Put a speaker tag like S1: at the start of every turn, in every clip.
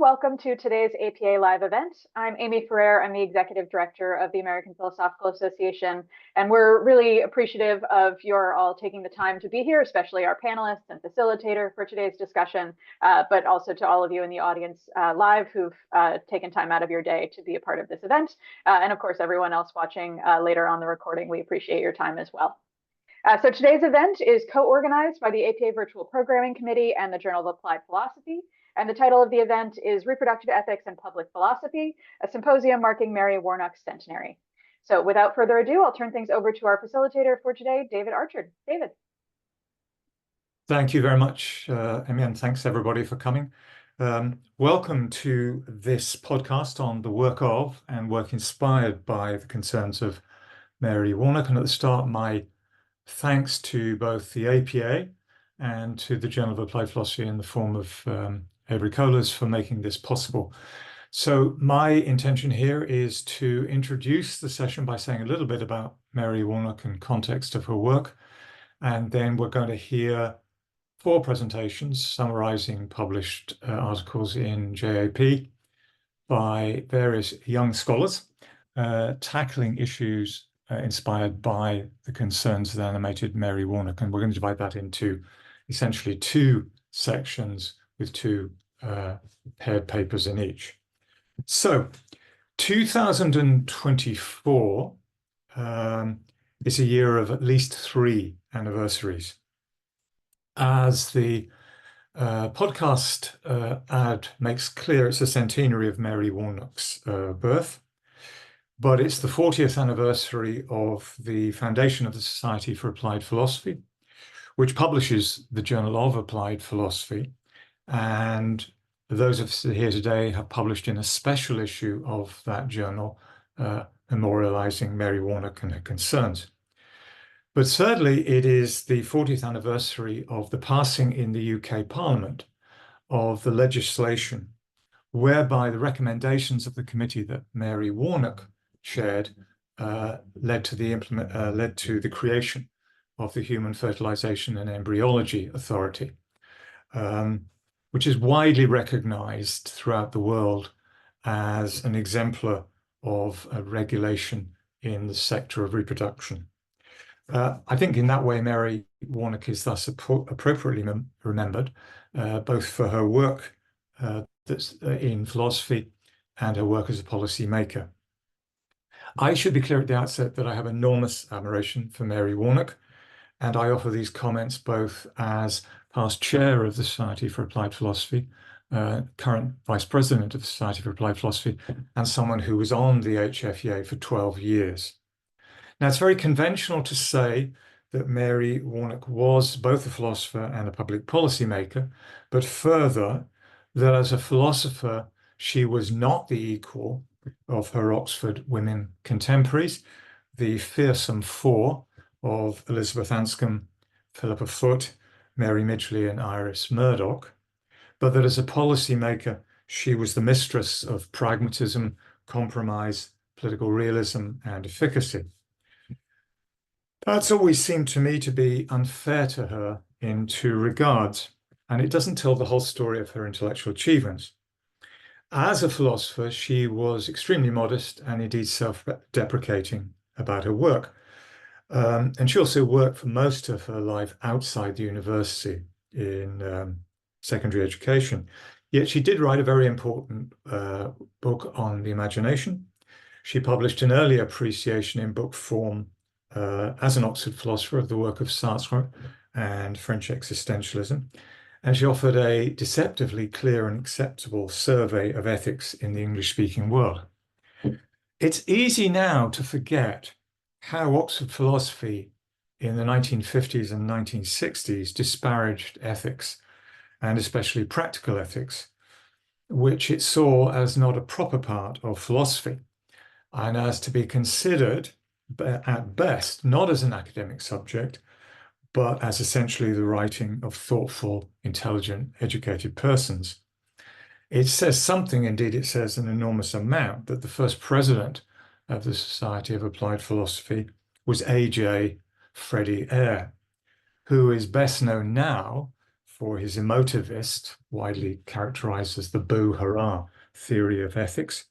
S1: welcome to today's APA Live event. I'm Amy Ferrer. I'm the Executive Director of the American Philosophical Association, and we're really appreciative of your all taking the time to be here, especially our panelists and facilitator for today's discussion, but also to all of you in the audience live who've taken time out of your day to be a part of this event. And of course, everyone else watching later on the recording, we appreciate your time as well. So today's event is co-organized by the APA Virtual Programming Committee and the Journal of Applied Philosophy. And the title of the event is Reproductive Ethics and Public Philosophy, a symposium marking Mary Warnock's centenary. So without further ado, I'll turn things over to our facilitator for today, David Archard. David.
S2: Thank you very much, Amy, and thanks everybody for coming. Welcome to this podcast on the work of and work inspired by the concerns of Mary Warnock. And at the start, my thanks to both the APA and to the Journal of Applied Philosophy in the form of Avery Colas for making this possible. So my intention here is to introduce the session by saying a little bit about Mary Warnock and context of her work. And then we're going to hear 4 presentations summarizing published articles in JOAP by various young scholars tackling issues inspired by the concerns that animated Mary Warnock. And we're going to divide that into essentially 2 sections with 2 paired papers in each. So 2024 is a year of at least 3 anniversaries. As the podcast ad makes clear, it's a centenary of Mary Warnock's birth, but it's the 40th anniversary of the foundation of the Society for Applied Philosophy, which publishes the Journal of Applied Philosophy. And those of us here today have published in a special issue of that journal, memorializing Mary Warnock and her concerns. But certainly it is the 40th anniversary of the passing in the UK Parliament of the legislation whereby the recommendations of the committee that Mary Warnock chaired led to the creation of the Human Fertilisation and Embryology Authority, which is widely recognized throughout the world as an exemplar of regulation in the sector of reproduction. I think in that way, Mary Warnock is thus appropriately remembered, both for her work that's in philosophy and her work as a policy maker. I should be clear at the outset that I have enormous admiration for Mary Warnock, and I offer these comments both as past chair of the Society for Applied Philosophy, current vice president of the Society for Applied Philosophy, and someone who was on the HFEA for 12 years. Now, it's very conventional to say that Mary Warnock was both a philosopher and a public policy maker, but further, that as a philosopher, she was not the equal of her Oxford women contemporaries, the fearsome 4 of Elizabeth Anscombe, Philippa Foot, Mary Midgley, and Iris Murdoch, but that as a policymaker, she was the mistress of pragmatism, compromise, political realism, and efficacy. That's always seemed to me to be unfair to her in 2 regards, and it doesn't tell the whole story of her intellectual achievements. As a philosopher, she was extremely modest and indeed self-deprecating about her work. And she also worked for most of her life outside the university in secondary education. Yet she did write a very important book on the imagination. She published an early appreciation in book form as an Oxford philosopher of the work of Sartre and French existentialism. And she offered a deceptively clear and acceptable survey of ethics in the English-speaking world. It's easy now to forget how Oxford philosophy in the 1950s and 1960s disparaged ethics, and especially practical ethics, which it saw as not a proper part of philosophy, and as to be considered, at best, not as an academic subject, but as essentially the writing of thoughtful, intelligent, educated persons. It says something, indeed it says an enormous amount, that the first president of the Society of Applied Philosophy was A.J. Freddie Eyre, who is best known now for his emotivist, widely characterized as the boo-hurrah theory of ethics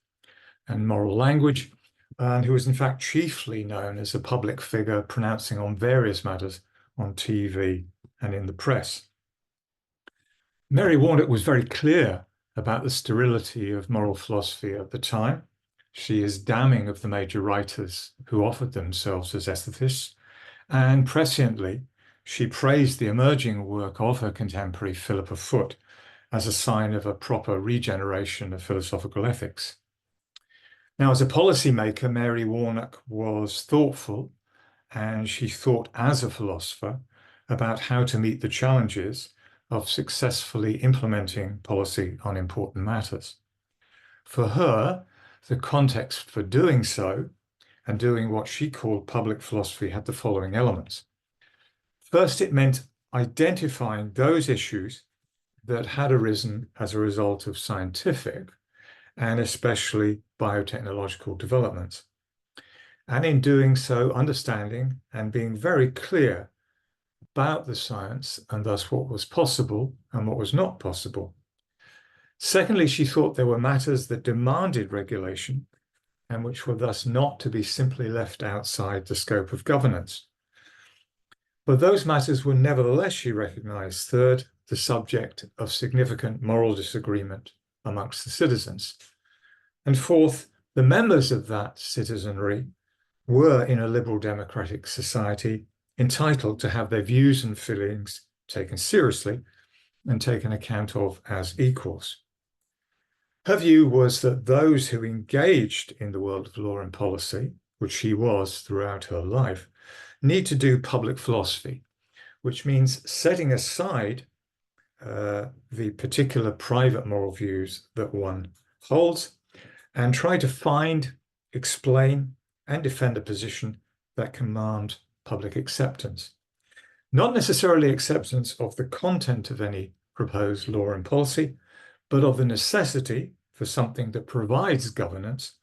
S2: and moral language, and who was in fact chiefly known as a public figure pronouncing on various matters on TV and in the press. Mary Warnock was very clear about the sterility of moral philosophy at the time. She is damning of the major writers who offered themselves as ethicists, and presciently, she praised the emerging work of her contemporary Philippa Foot as a sign of a proper regeneration of philosophical ethics. Now, as a policymaker, Mary Warnock was thoughtful, and she thought as a philosopher about how to meet the challenges of successfully implementing policy on important matters. For her, the context for doing so and doing what she called public philosophy had the following elements. First, it meant identifying those issues that had arisen as a result of scientific and especially biotechnological developments. And in doing so, understanding and being very clear about the science and thus what was possible and what was not possible. Secondly, she thought there were matters that demanded regulation and which were thus not to be simply left outside the scope of governance. But those matters were nevertheless, she recognized, third, the subject of significant moral disagreement amongst the citizens. And fourth, the members of that citizenry were in a liberal democratic society entitled to have their views and feelings taken seriously and taken account of as equals. Her view was that those who engaged in the world of law and policy, which she was throughout her life, need to do public philosophy, which means setting aside the particular private moral views that one holds and try to find, explain, and defend a position that command public acceptance. Not necessarily acceptance of the content of any proposed law and policy, but of the necessity for something that provides governance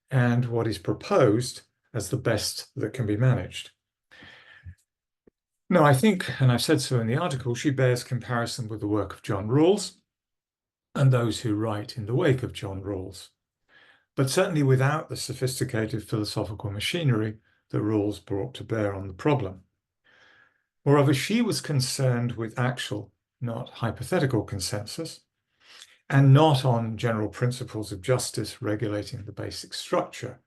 S2: and what is proposed as the best that can be managed. Now, I think, and I've said so in the article, she bears comparison with the work of John Rawls and those who write in the wake of John Rawls, but certainly without the sophisticated philosophical machinery that Rawls brought to bear on the problem. Moreover, she was concerned with actual, not hypothetical consensus, and not on general principles of justice regulating the basic structure,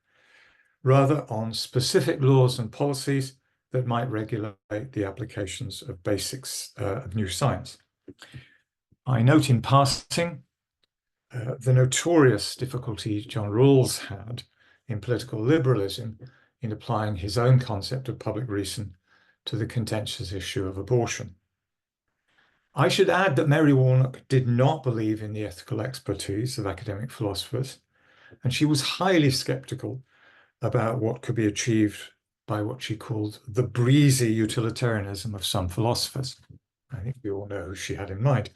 S2: rather on specific laws and policies that might regulate the applications of basics of new science. I note in passing the notorious difficulty John Rawls had in political liberalism in applying his own concept of public reason to the contentious issue of abortion. I should add that Mary Warnock did not believe in the ethical expertise of academic philosophers, and she was highly skeptical about what could be achieved by what she called the breezy utilitarianism of some philosophers. I think we all know who she had in mind.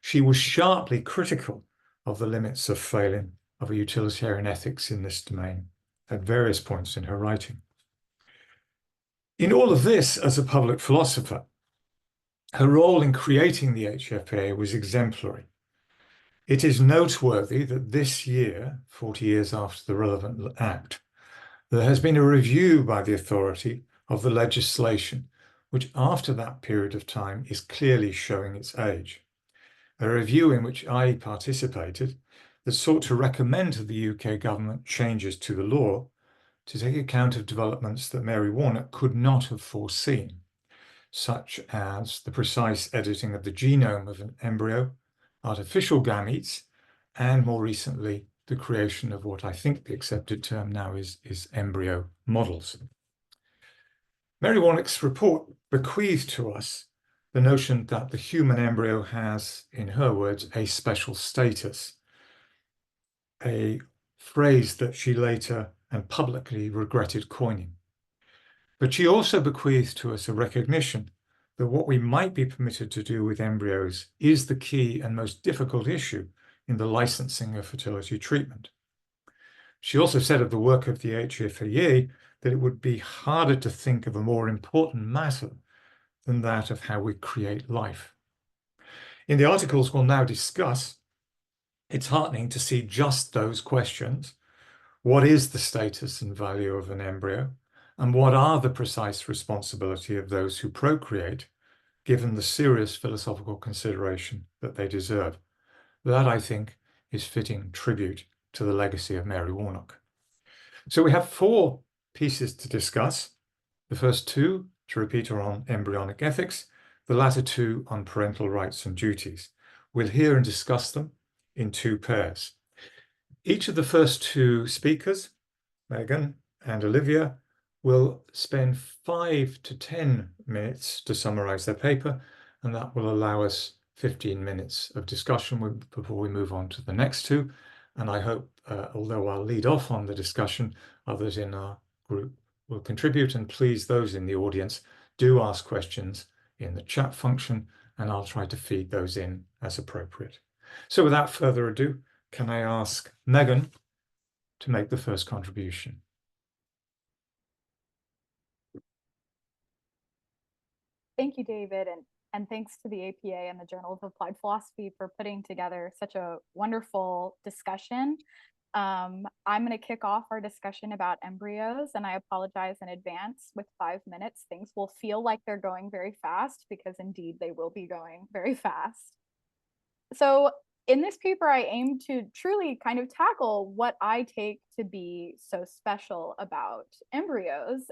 S2: She was sharply critical of the limits of failing of a utilitarian ethics in this domain at various points in her writing. In all of this, as a public philosopher, her role in creating the HFPA was exemplary. It is noteworthy that this year, 40 years after the relevant act, there has been a review by the authority of the legislation, which after that period of time is clearly showing its age. A review in which I participated that sought to recommend to the UK government changes to the law to take account of developments that Mary Warnock could not have foreseen, such as the precise editing of the genome of an embryo, artificial gametes, and more recently, the creation of what I think the accepted term now is embryo models. Mary Warnock's report bequeathed to us the notion that the human embryo has, in her words, a special status, a phrase that she later and publicly regretted coining. But she also bequeathed to us a recognition that what we might be permitted to do with embryos is the key and most difficult issue in the licensing of fertility treatment. She also said of the work of the HFPA that it would be harder to think of a more important matter than that of how we create life. In the articles we'll now discuss, it's heartening to see just those questions. What is the status and value of an embryo? And what are the precise responsibility of those who procreate, given the serious philosophical consideration that they deserve? That, I think, is fitting tribute to the legacy of Mary Warnock. So we have 4 pieces to discuss. The first 2, to repeat, are on embryonic ethics, the latter 2 on parental rights and duties. We'll hear and discuss them in 2 pairs. Each of the first 2 speakers, Megan and Olivia, will spend 5 to 10 minutes to summarize their paper, and that will allow us 15 minutes of discussion before we move on to the next 2. And I hope, although I'll lead off on the discussion, others in our group will contribute. And please, those in the audience, do ask questions in the chat function, and I'll try to feed those in as appropriate. So without further ado, can I ask Megan to make the first contribution?
S3: Thank you, David, and thanks to the APA and the Journal of Applied Philosophy for putting together such a wonderful discussion. I'm going to kick off our discussion about embryos, and I apologize in advance with 5 minutes. Things will feel like they're going very fast because indeed they will be going very fast. So in this paper, I aim to truly kind of tackle what I take to be so special about embryos,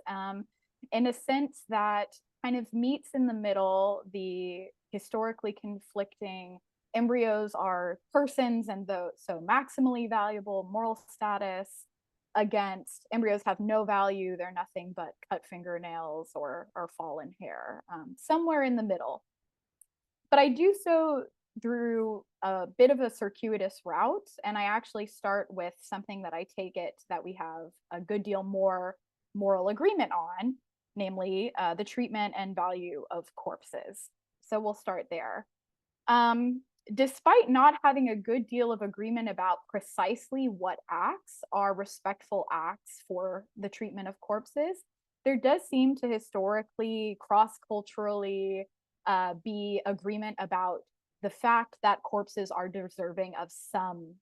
S3: in a sense that kind of meets in the middle the historically conflicting embryos are persons and so maximally valuable moral status against embryos have no value, they're nothing but cut fingernails or fallen hair, somewhere in the middle. But I do so through a bit of a circuitous route, and I actually start with something that I take it that we have a good deal more moral agreement on, namely the treatment and value of corpses. So we'll start there. Despite not having a good deal of agreement about precisely what acts are respectful acts for the treatment of corpses, there does seem to historically, cross-culturally be agreement about the fact that corpses are deserving of some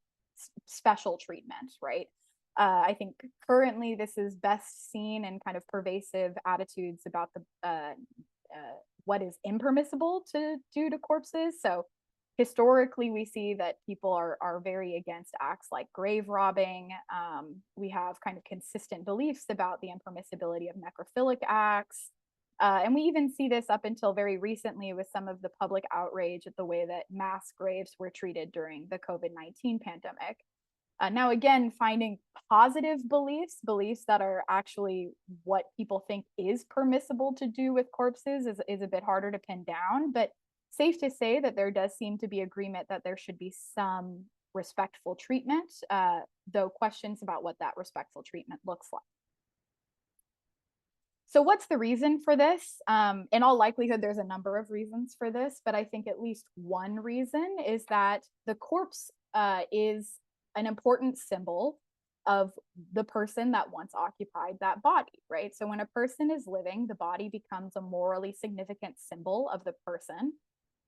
S3: special treatment, right? I think currently this is best seen in kind of pervasive attitudes about the what is impermissible to do to corpses. So historically, we see that people are very against acts like grave robbing. We have kind of consistent beliefs about the impermissibility of necrophilic acts. And we even see this up until very recently with some of the public outrage at the way that mass graves were treated during the COVID-19 pandemic. Now, again, finding positive beliefs that are actually what people think is permissible to do with corpses is a bit harder to pin down, but safe to say that there does seem to be agreement that there should be some respectful treatment, though questions about what that respectful treatment looks like. So what's the reason for this? In all likelihood, there's a number of reasons for this, but I think at least one reason is that the corpse is an important symbol of the person that once occupied that body, right? So when a person is living, the body becomes a morally significant symbol of the person.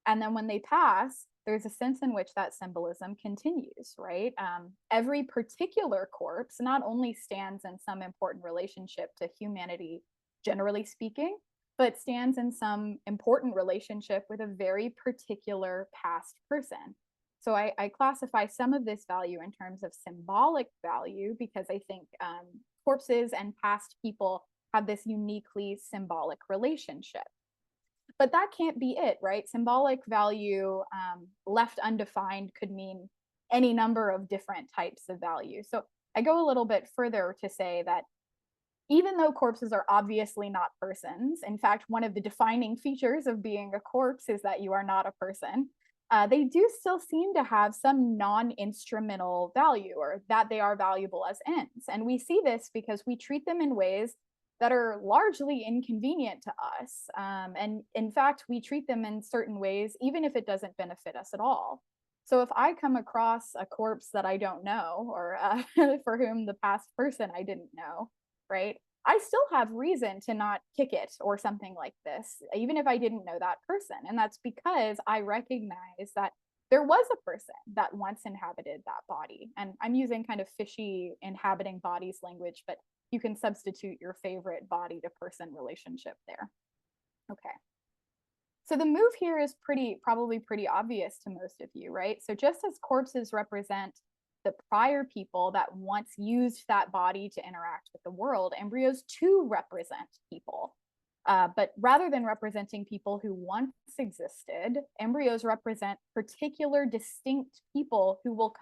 S3: And then when they pass, there's a sense in which that symbolism continues, right? Every particular corpse not only stands in some important relationship to humanity, generally speaking, but stands in some important relationship with a very particular past person. So I classify some of this value in terms of symbolic value because I think corpses and past people have this uniquely symbolic relationship. But that can't be it, right? Symbolic value left undefined could mean any number of different types of value. So I go a little bit further to say that even though corpses are obviously not persons, in fact, one of the defining features of being a corpse is that you are not a person. They do still seem to have some non-instrumental value, or that they are valuable as ends. And we see this because we treat them in ways that are largely inconvenient to us. And in fact, we treat them in certain ways, even if it doesn't benefit us at all. So if I come across a corpse that I don't know, or for whom the past person I didn't know, right? I still have reason to not kick it or something like this, even if I didn't know that person. And that's because I recognize that there was a person that once inhabited that body. And I'm using kind of fishy inhabiting bodies language, but you can substitute your favorite body to person relationship there. Okay. So the move here is probably pretty obvious to most of you, right? So just as corpses represent the prior people that once used that body to interact with the world, embryos too represent people. But rather than representing people who once existed, embryos represent particular distinct people who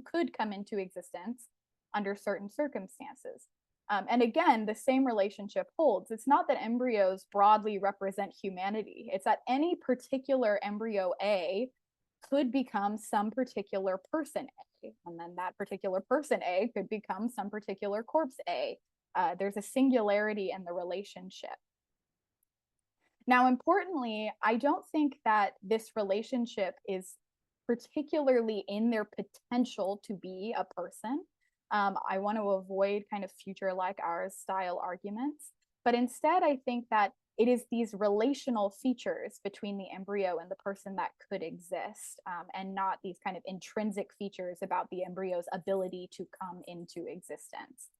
S3: could come into existence under certain circumstances. And again, the same relationship holds. It's not that embryos broadly represent humanity. It's that any particular embryo A could become some particular person A, and then that particular person A could become some particular corpse A. There's a singularity in the relationship. Now, importantly, I don't think that this relationship is particularly in their potential to be a person. I want to avoid kind of future like ours style arguments, but instead I think that it is these relational features between the embryo and the person that could exist, and not these kind of intrinsic features about the embryo's ability to come into existence.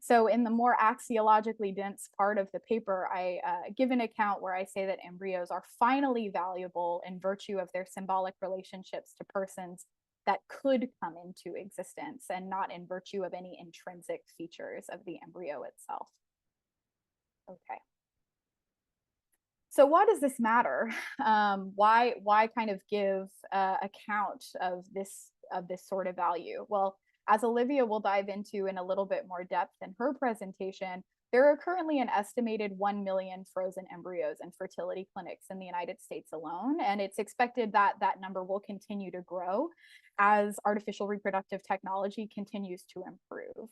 S3: So in the more axiologically dense part of the paper, I give an account where I say that embryos are finally valuable in virtue of their symbolic relationships to persons that could come into existence, and not in virtue of any intrinsic features of the embryo itself. Okay. So why does this matter? Why kind of give account of this sort of value? Well, as Olivia will dive into in a little bit more depth in her presentation, there are currently an estimated 1 million frozen embryos in fertility clinics in the United States alone, and it's expected that that number will continue to grow as artificial reproductive technology continues to improve.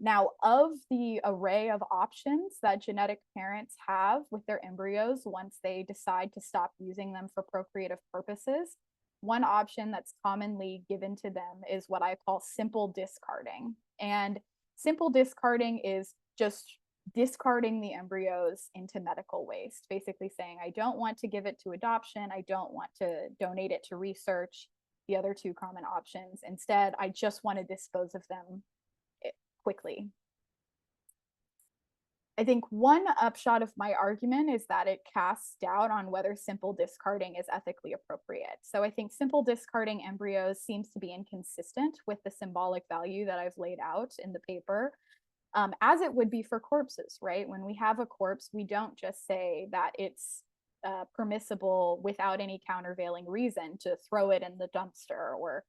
S3: Now, of the array of options that genetic parents have with their embryos once they decide to stop using them for procreative purposes, one option that's commonly given to them is what I call simple discarding. And simple discarding is just discarding the embryos into medical waste, basically saying, I don't want to give it to adoption. I don't want to donate it to research, the other two common options. Instead, I just want to dispose of them quickly. I think one upshot of my argument is that it casts doubt on whether simple discarding is ethically appropriate. So I think simple discarding embryos seems to be inconsistent with the symbolic value that I've laid out in the paper, as it would be for corpses, right? When we have a corpse, we don't just say that it's permissible without any countervailing reason to throw it in the dumpster or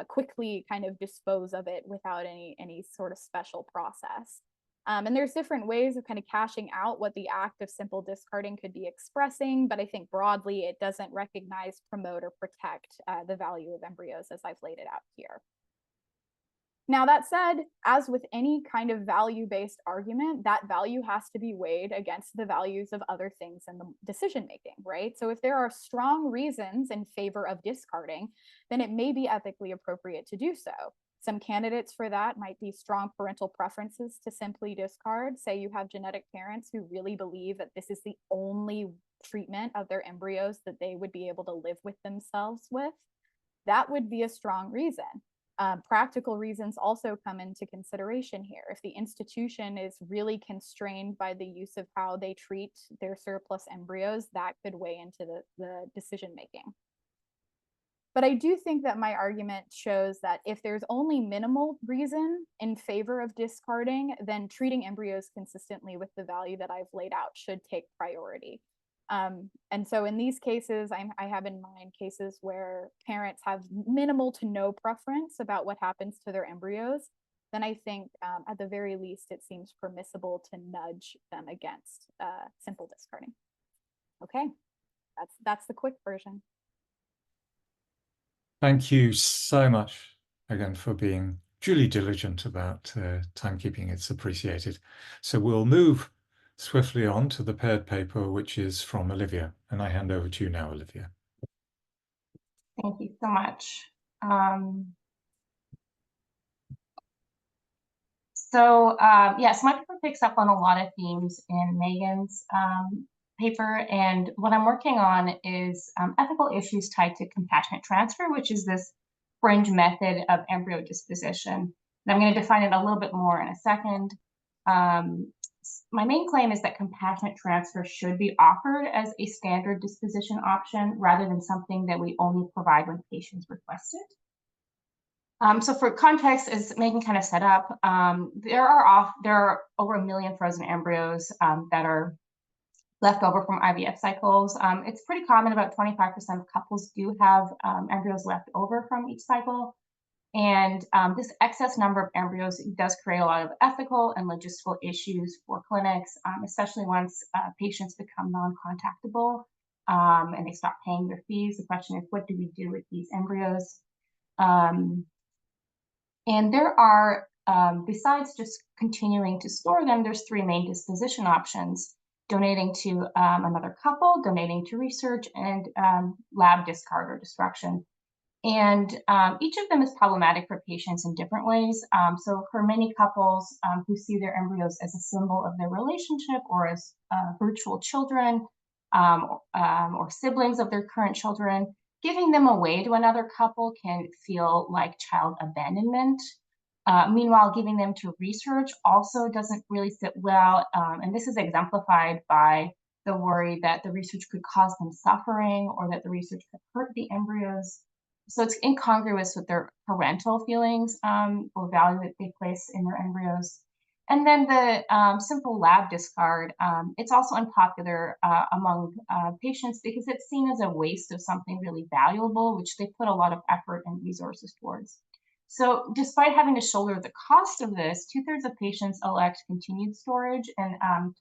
S3: quickly kind of dispose of it without any sort of special process. And there's different ways of kind of cashing out what the act of simple discarding could be expressing, but I think broadly it doesn't recognize, promote, or protect the value of embryos as I've laid it out here. Now, that said, as with any kind of value-based argument, that value has to be weighed against the values of other things in the decision-making, right? So if there are strong reasons in favor of discarding, then it may be ethically appropriate to do so. Some candidates for that might be strong parental preferences to simply discard. Say you have genetic parents who really believe that this is the only treatment of their embryos that they would be able to live with themselves with. That would be a strong reason. Practical reasons also come into consideration here. If the institution is really constrained by the use of how they treat their surplus embryos, that could weigh into the decision making. But I do think that my argument shows that if there's only minimal reason in favor of discarding, then treating embryos consistently with the value that I've laid out should take priority. And so in these cases, I have in mind cases where parents have minimal to no preference about what happens to their embryos, then I think at the very least, it seems permissible to nudge them against simple discarding. Okay, that's the quick version.
S2: Thank you so much again for being duly diligent about timekeeping. It's appreciated. So we'll move swiftly on to the paired paper, which is from Olivia. And I hand over to you now, Olivia.
S4: Thank you so much. So yes, my paper picks up on a lot of themes in Megan's paper, and what I'm working on is ethical issues tied to compassionate transfer, which is this fringe method of embryo disposition. And I'm going to define it a little bit more in a second. My main claim is that compassionate transfer should be offered as a standard disposition option rather than something that we only provide when patients request it. So for context, as Megan kind of set up, there are over 1 million frozen embryos that are left over from IVF cycles. It's pretty common, about 25% of couples do have embryos left over from each cycle. And this excess number of embryos does create a lot of ethical and logistical issues for clinics, especially once patients become non-contactable and they stop paying their fees. The question is, what do we do with these embryos? And there are, besides just continuing to store them, there's 3 main disposition options: donating to another couple, donating to research, and lab discard or destruction. And each of them is problematic for patients in different ways. So for many couples who see their embryos as a symbol of their relationship or as virtual children or siblings of their current children, giving them away to another couple can feel like child abandonment. Meanwhile, giving them to research also doesn't really sit well. And this is exemplified by the worry that the research could cause them suffering or that the research could hurt the embryos. So it's incongruous with their parental feelings or value that they place in their embryos. And then the simple lab discard, it's also unpopular among patients because it's seen as a waste of something really valuable, which they put a lot of effort and resources towards. So despite having to shoulder the cost of this, 2/3 of patients elect continued storage and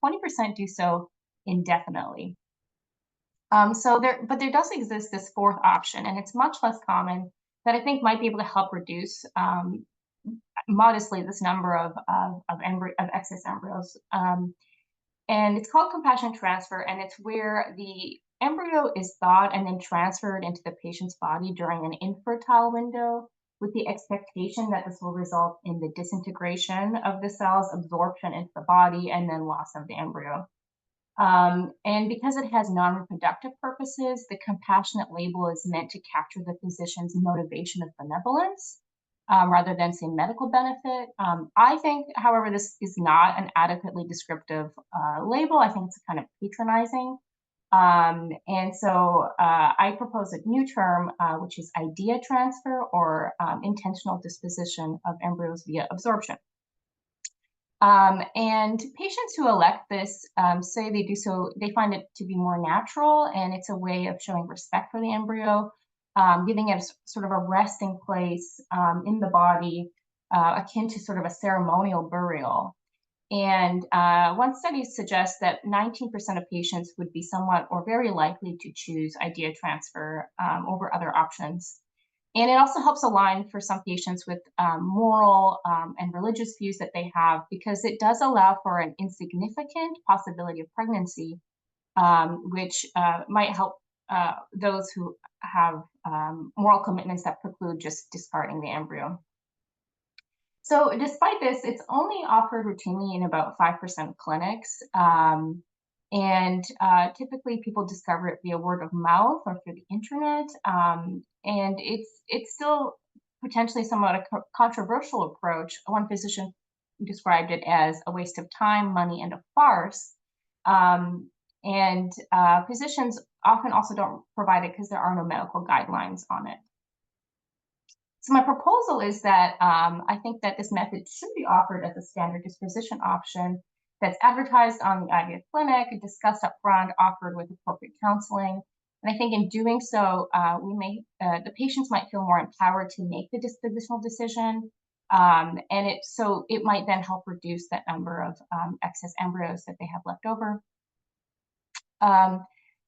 S4: 20% do so indefinitely. But there does exist this 4th option, and it's much less common, that I think might be able to help reduce modestly this number of excess embryos. And it's called compassionate transfer, and it's where the embryo is thawed and then transferred into the patient's body during an infertile window, with the expectation that this will result in the disintegration of the cells, absorption into the body, and then loss of the embryo. And because it has non-reproductive purposes, the compassionate label is meant to capture the physician's motivation of benevolence rather than, say, medical benefit. I think, however, this is not an adequately descriptive label. I think it's kind of patronizing. And so I propose a new term, which is idea transfer or intentional disposition of embryos via absorption. And patients who elect this say they do so, they find it to be more natural, and it's a way of showing respect for the embryo, giving it a, sort of a resting place in the body, akin to sort of a ceremonial burial. And one study suggests that 19% of patients would be somewhat or very likely to choose idea transfer over other options. And it also helps align for some patients with moral and religious views that they have, because it does allow for an insignificant possibility of pregnancy, which might help those who have moral commitments that preclude just discarding the embryo. So despite this, it's only offered routinely in about 5% of clinics. And typically people discover it via word of mouth or through the internet. And it's still potentially somewhat a controversial approach. One physician described it as a waste of time, money, and a farce. And physicians often also don't provide it because there are no medical guidelines on it. So my proposal is that I think that this method should be offered as a standard disposition option that's advertised on the IVF clinic, discussed up front, offered with appropriate counseling. And I think in doing so, the patients might feel more empowered to make the dispositional decision. And it might then help reduce that number of excess embryos that they have left over.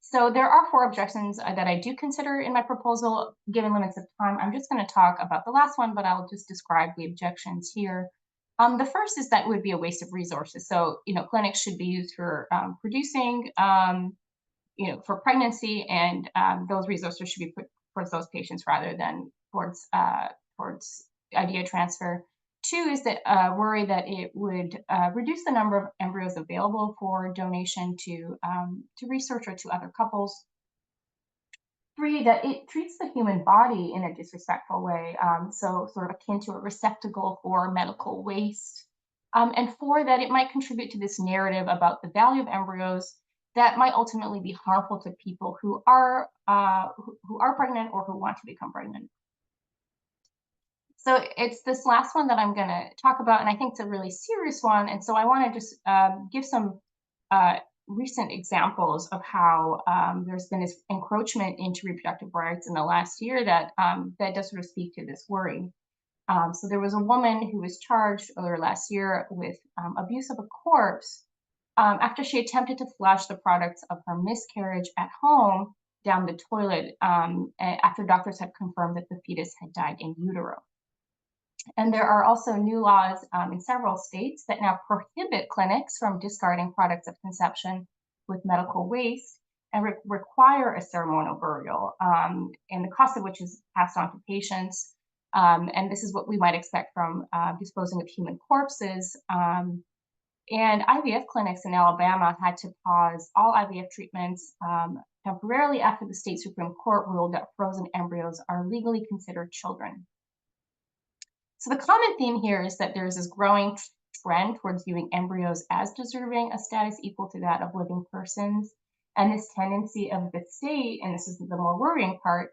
S4: So there are 4 objections that I do consider in my proposal. Given limits of time, I'm just going to talk about the last one, but I'll just describe the objections here. The first is that it would be a waste of resources. So, clinics should be used for producing, for pregnancy, and those resources should be put towards those patients rather than towards idea transfer. Two is that worry that it would reduce the number of embryos available for donation to research or to other couples. Three, that it treats the human body in a disrespectful way, so sort of akin to a receptacle for medical waste. And four, that it might contribute to this narrative about the value of embryos that might ultimately be harmful to people who are pregnant or who want to become pregnant. So it's this last one that I'm going to talk about, and I think it's a really serious one. And so I want to just give some recent examples of how there's been this encroachment into reproductive rights in the last year that does sort of speak to this worry. So there was a woman who was charged earlier last year with abuse of a corpse after she attempted to flush the products of her miscarriage at home down the toilet after doctors had confirmed that the fetus had died in utero. And there are also new laws in several states that now prohibit clinics from discarding products of conception with medical waste and require a ceremonial burial, and the cost of which is passed on to patients. And this is what we might expect from disposing of human corpses. And IVF clinics in Alabama had to pause all IVF treatments temporarily after the state Supreme Court ruled that frozen embryos are legally considered children. So the common theme here is that there's this growing trend towards viewing embryos as deserving a status equal to that of living persons, and this tendency of the state, and this is the more worrying part,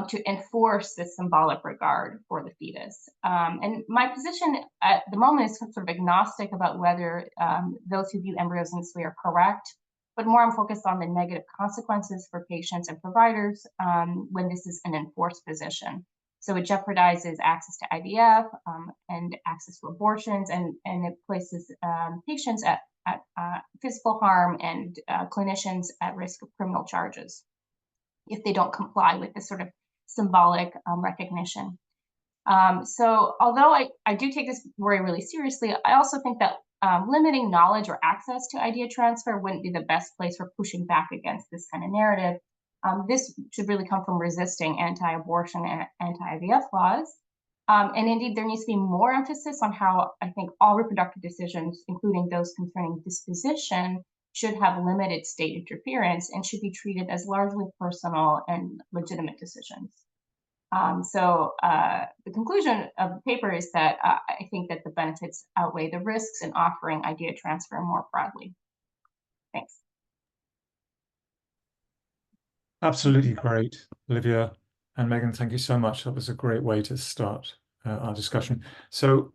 S4: to enforce this symbolic regard for the fetus. And my position at the moment is sort of agnostic about whether those who view embryos in this way are correct, but more I'm focused on the negative consequences for patients and providers when this is an enforced position. So it jeopardizes access to IVF and access to abortions, and it places patients at physical harm and clinicians at risk of criminal charges if they don't comply with this sort of symbolic recognition. So although I do take this worry really seriously, I also think that limiting knowledge or access to idea transfer wouldn't be the best place for pushing back against this kind of narrative. This should really come from resisting anti-abortion and anti-IVF laws. And indeed, there needs to be more emphasis on how I think all reproductive decisions, including those concerning disposition, should have limited state interference and should be treated as largely personal and legitimate decisions. So the conclusion of the paper is that I think that the benefits outweigh the risks in offering idea transfer more broadly. Thanks.
S2: Absolutely great, Olivia and Megan. Thank you so much. That was a great way to start our discussion. So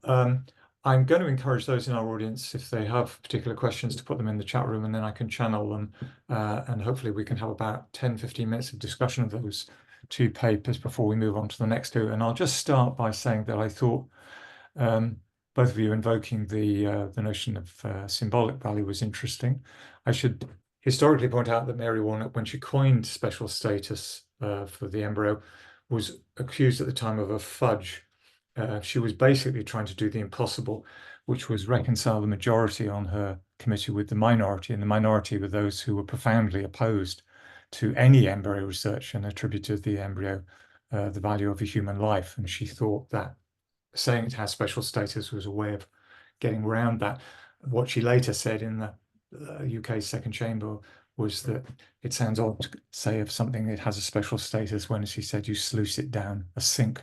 S2: I'm going to encourage those in our audience, if they have particular questions, to put them in the chat room, and then I can channel them. And hopefully we can have about 10-15 minutes of discussion of those two papers before we move on to the next two. And I'll just start by saying that I thought both of you invoking the notion of symbolic value was interesting. I should historically point out that Mary Warnock, when she coined special status for the embryo, was accused at the time of a fudge. She was basically trying to do the impossible, which was reconcile the majority on her committee with the minority, and the minority were those who were profoundly opposed to any embryo research and attributed the embryo the value of a human life. And she thought that saying it has special status was a way of getting around that. What she later said in the UK second chamber was that it sounds odd to say of something it has a special status when, she said, you sluice it down a sink.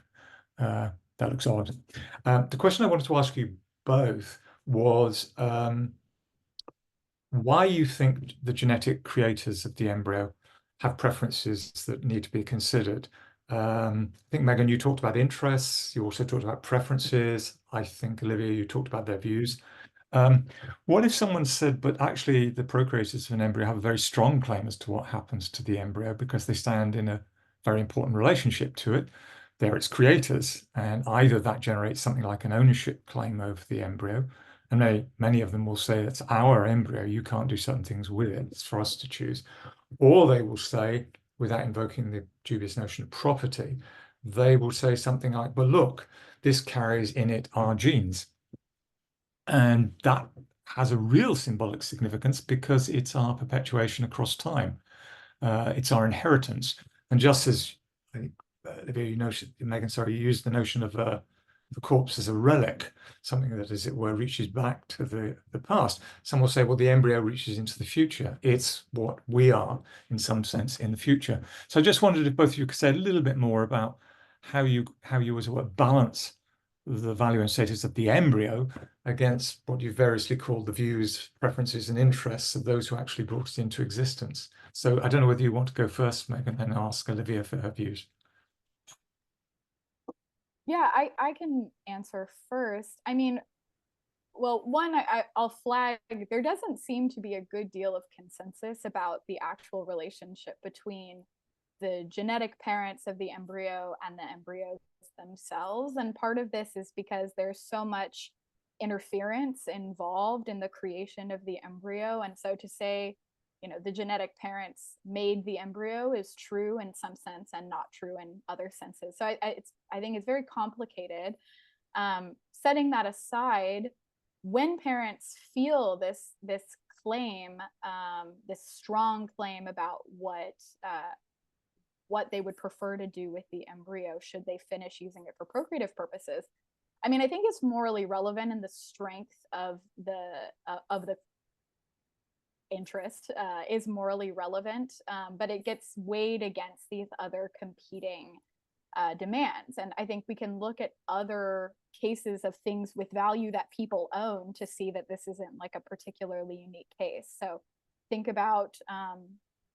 S2: That looks odd. The question I wanted to ask you both was why you think the genetic creators of the embryo have preferences that need to be considered. I think, Megan, you talked about interests. You also talked about preferences. I think, Olivia, you talked about their views. What if someone said, but actually the procreators of an embryo have a very strong claim as to what happens to the embryo because they stand in a very important relationship to it? They're its creators, and either that generates something like an ownership claim over the embryo, and many of them will say it's our embryo, you can't do certain things with it, it's for us to choose. Or they will say, without invoking the dubious notion of property, they will say something like, but look, this carries in it our genes. And that has a real symbolic significance because it's our perpetuation across time. It's our inheritance. And just as, I think, Olivia, Megan, sorry, you used the notion of the corpse as a relic, something that, as it were, reaches back to the past. Some will say, well, the embryo reaches into the future. It's what we are, in some sense, in the future. So I just wondered if both of you could say a little bit more about how you as it were, balance the value and status of the embryo against what you variously called the views, preferences, and interests of those who actually brought it into existence. So I don't know whether you want to go first, Meg, and then ask Olivia for her views.
S3: Yeah, I can answer first. I mean, well, one, I'll flag, there doesn't seem to be a good deal of consensus about the actual relationship between the genetic parents of the embryo and the embryos themselves. And part of this is because there's so much interference involved in the creation of the embryo. And so to say, the genetic parents made the embryo is true in some sense and not true in other senses. So I think it's very complicated. Setting that aside, when parents feel this claim, this strong claim about what they would prefer to do with the embryo should they finish using it for procreative purposes, I mean, I think it's morally relevant, and the strength of the interest is morally relevant, but it gets weighed against these other competing demands. And I think we can look at other cases of things with value that people own to see that this isn't like a particularly unique case. So think about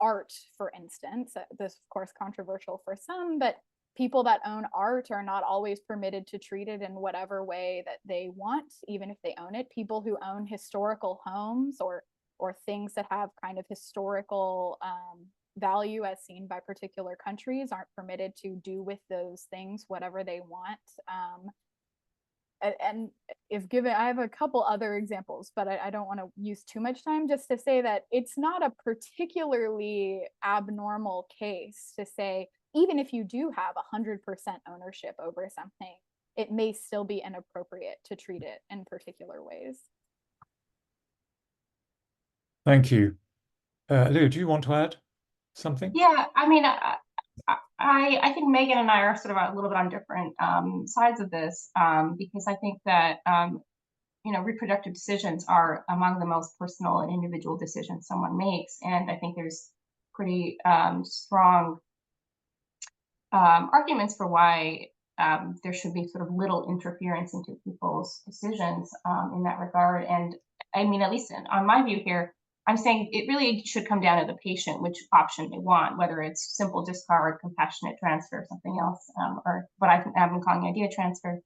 S3: art, for instance. This, of course, controversial for some, but people that own art are not always permitted to treat it in whatever way that they want, even if they own it. People who own historical homes or things that have kind of historical value as seen by particular countries aren't permitted to do with those things whatever they want. And if given, I have a couple other examples, but I don't want to use too much time, just to say that it's not a particularly abnormal case to say, even if you do have 100% ownership over something, it may still be inappropriate to treat it in particular ways.
S2: Thank you. Lou, do you want to add something?
S4: Yeah, I mean, I think Megan and I are sort of a little bit on different sides of this, because I think that reproductive decisions are among the most personal and individual decisions someone makes, and I think there's pretty strong arguments for why there should be sort of little interference into people's decisions in that regard. And I mean, at least on my view here, I'm saying it really should come down to the patient, which option they want, whether it's simple discard, compassionate transfer, something else, or what I've been calling idea transfer.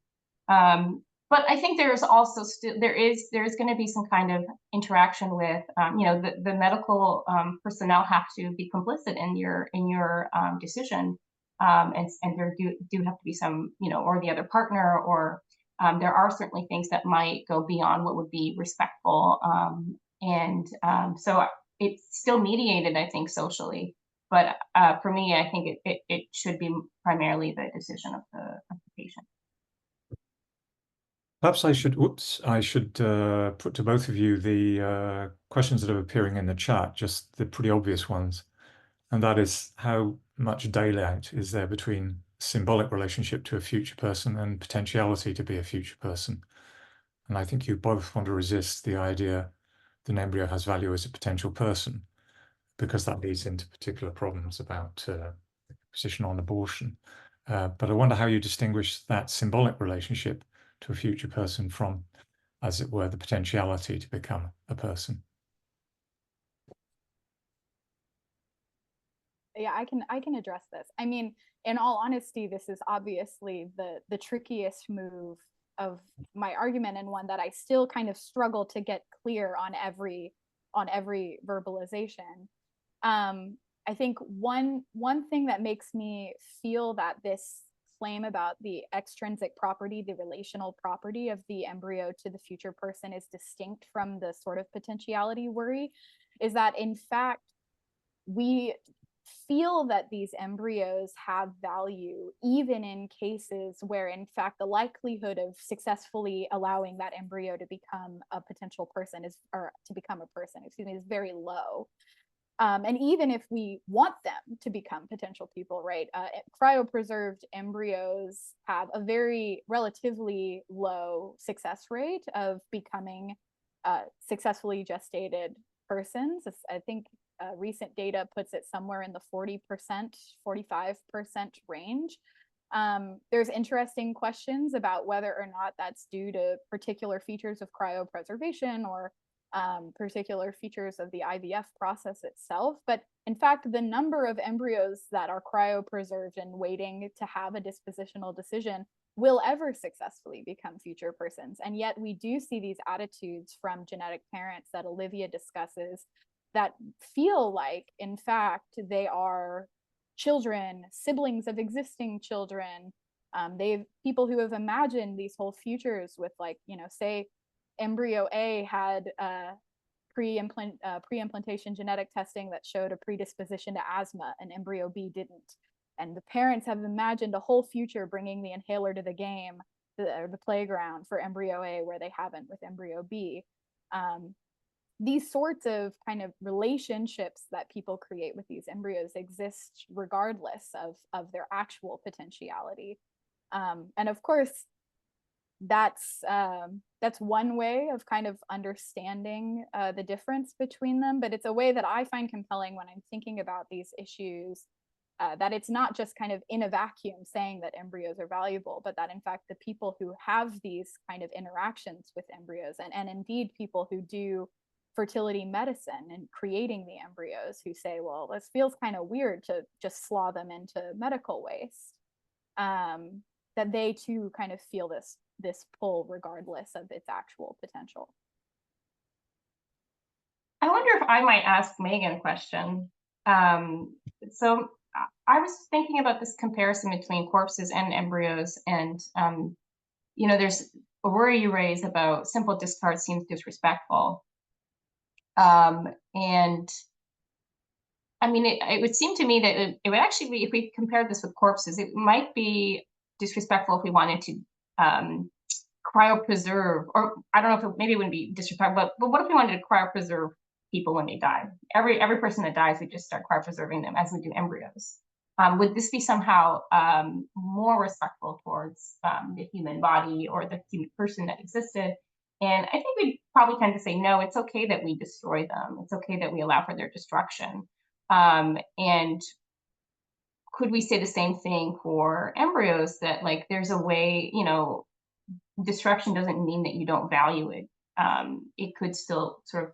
S4: But I think there's also there's going to be some kind of interaction with, the medical personnel have to be complicit in your decision, and there do have to be some, or the other partner, or there are certainly things that might go beyond what would be respectful. So it's still mediated, I think, socially. But for me, I think it should be primarily the decision of the patient.
S2: Perhaps I should put to both of you the questions that are appearing in the chat, just the pretty obvious ones. And that is, how much daylight is there between symbolic relationship to a future person and potentiality to be a future person? And I think you both want to resist the idea that an embryo has value as a potential person, because that leads into particular problems about position on abortion. But I wonder how you distinguish that symbolic relationship to a future person from, as it were, the potentiality to become a person.
S3: Yeah, I can address this. I mean, in all honesty, this is obviously the trickiest move of my argument, and one that I still kind of struggle to get clear on every verbalization. I think one thing that makes me feel that this claim about the extrinsic property, the relational property of the embryo to the future person is distinct from the sort of potentiality worry is that, in fact, we feel that these embryos have value even in cases where, in fact, the likelihood of successfully allowing that embryo to become a potential person is very low. And even if we want them to become potential people, right? Cryopreserved embryos have a very relatively low success rate of becoming successfully gestated persons. I think recent data puts it somewhere in the 40%, 45% range. There's interesting questions about whether or not that's due to particular features of cryopreservation or particular features of the IVF process itself. But in fact, the number of embryos that are cryopreserved and waiting to have a dispositional decision will ever successfully become future persons. And yet we do see these attitudes from genetic parents that Olivia discusses that feel like, in fact, they are children, siblings of existing children. They've people who have imagined these whole futures with, like, you know, say embryo A had pre-implantation genetic testing that showed a predisposition to asthma, and embryo B didn't. And the parents have imagined a whole future bringing the inhaler to the game, or the playground for embryo A, where they haven't with embryo B. These sorts of kind of relationships that people create with these embryos exist regardless of their actual potentiality. And of course, that's one way of kind of understanding the difference between them, but it's a way that I find compelling when I'm thinking about these issues, that it's not just kind of in a vacuum saying that embryos are valuable, but that in fact the people who have these kind of interactions with embryos, and indeed people who do fertility medicine and creating the embryos, who say, well, this feels kind of weird to just slaw them into medical waste, that they too kind of feel this pull regardless of its actual potential.
S4: I wonder if I might ask Megan a question. So I was thinking about this comparison between corpses and embryos, and you know, there's a worry you raise about simple discard seems disrespectful. And I mean, it would seem to me that it would actually be, if we compared this with corpses, it might be disrespectful if we wanted to cryopreserve, or I don't know if maybe it wouldn't be disrespectful, but what if we wanted to cryopreserve people when they die? Every person that dies, we just start cryopreserving them as we do embryos. Would this be somehow more respectful towards the human body or the human person that existed? And I think we'd probably tend to say, no, it's okay that we destroy them. It's okay that we allow for their destruction. And could we say the same thing for embryos, that like there's a way, you know, destruction doesn't mean that you don't value it. It could still sort of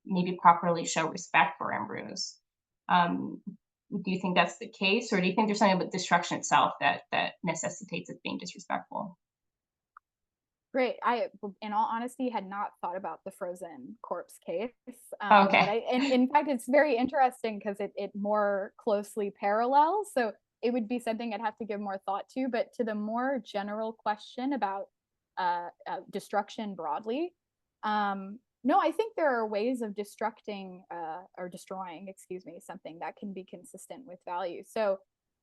S4: maybe properly show respect for embryos. Do you think that's the case, or do you think there's something about destruction itself that necessitates it being disrespectful?
S3: Great. I, in all honesty, had not thought about the frozen corpse case.
S4: Okay.
S3: But in fact, it's very interesting because it more closely parallels. So it would be something I'd have to give more thought to. But to the more general question about destruction broadly, no, I think there are ways of destroying, excuse me, something that can be consistent with value. So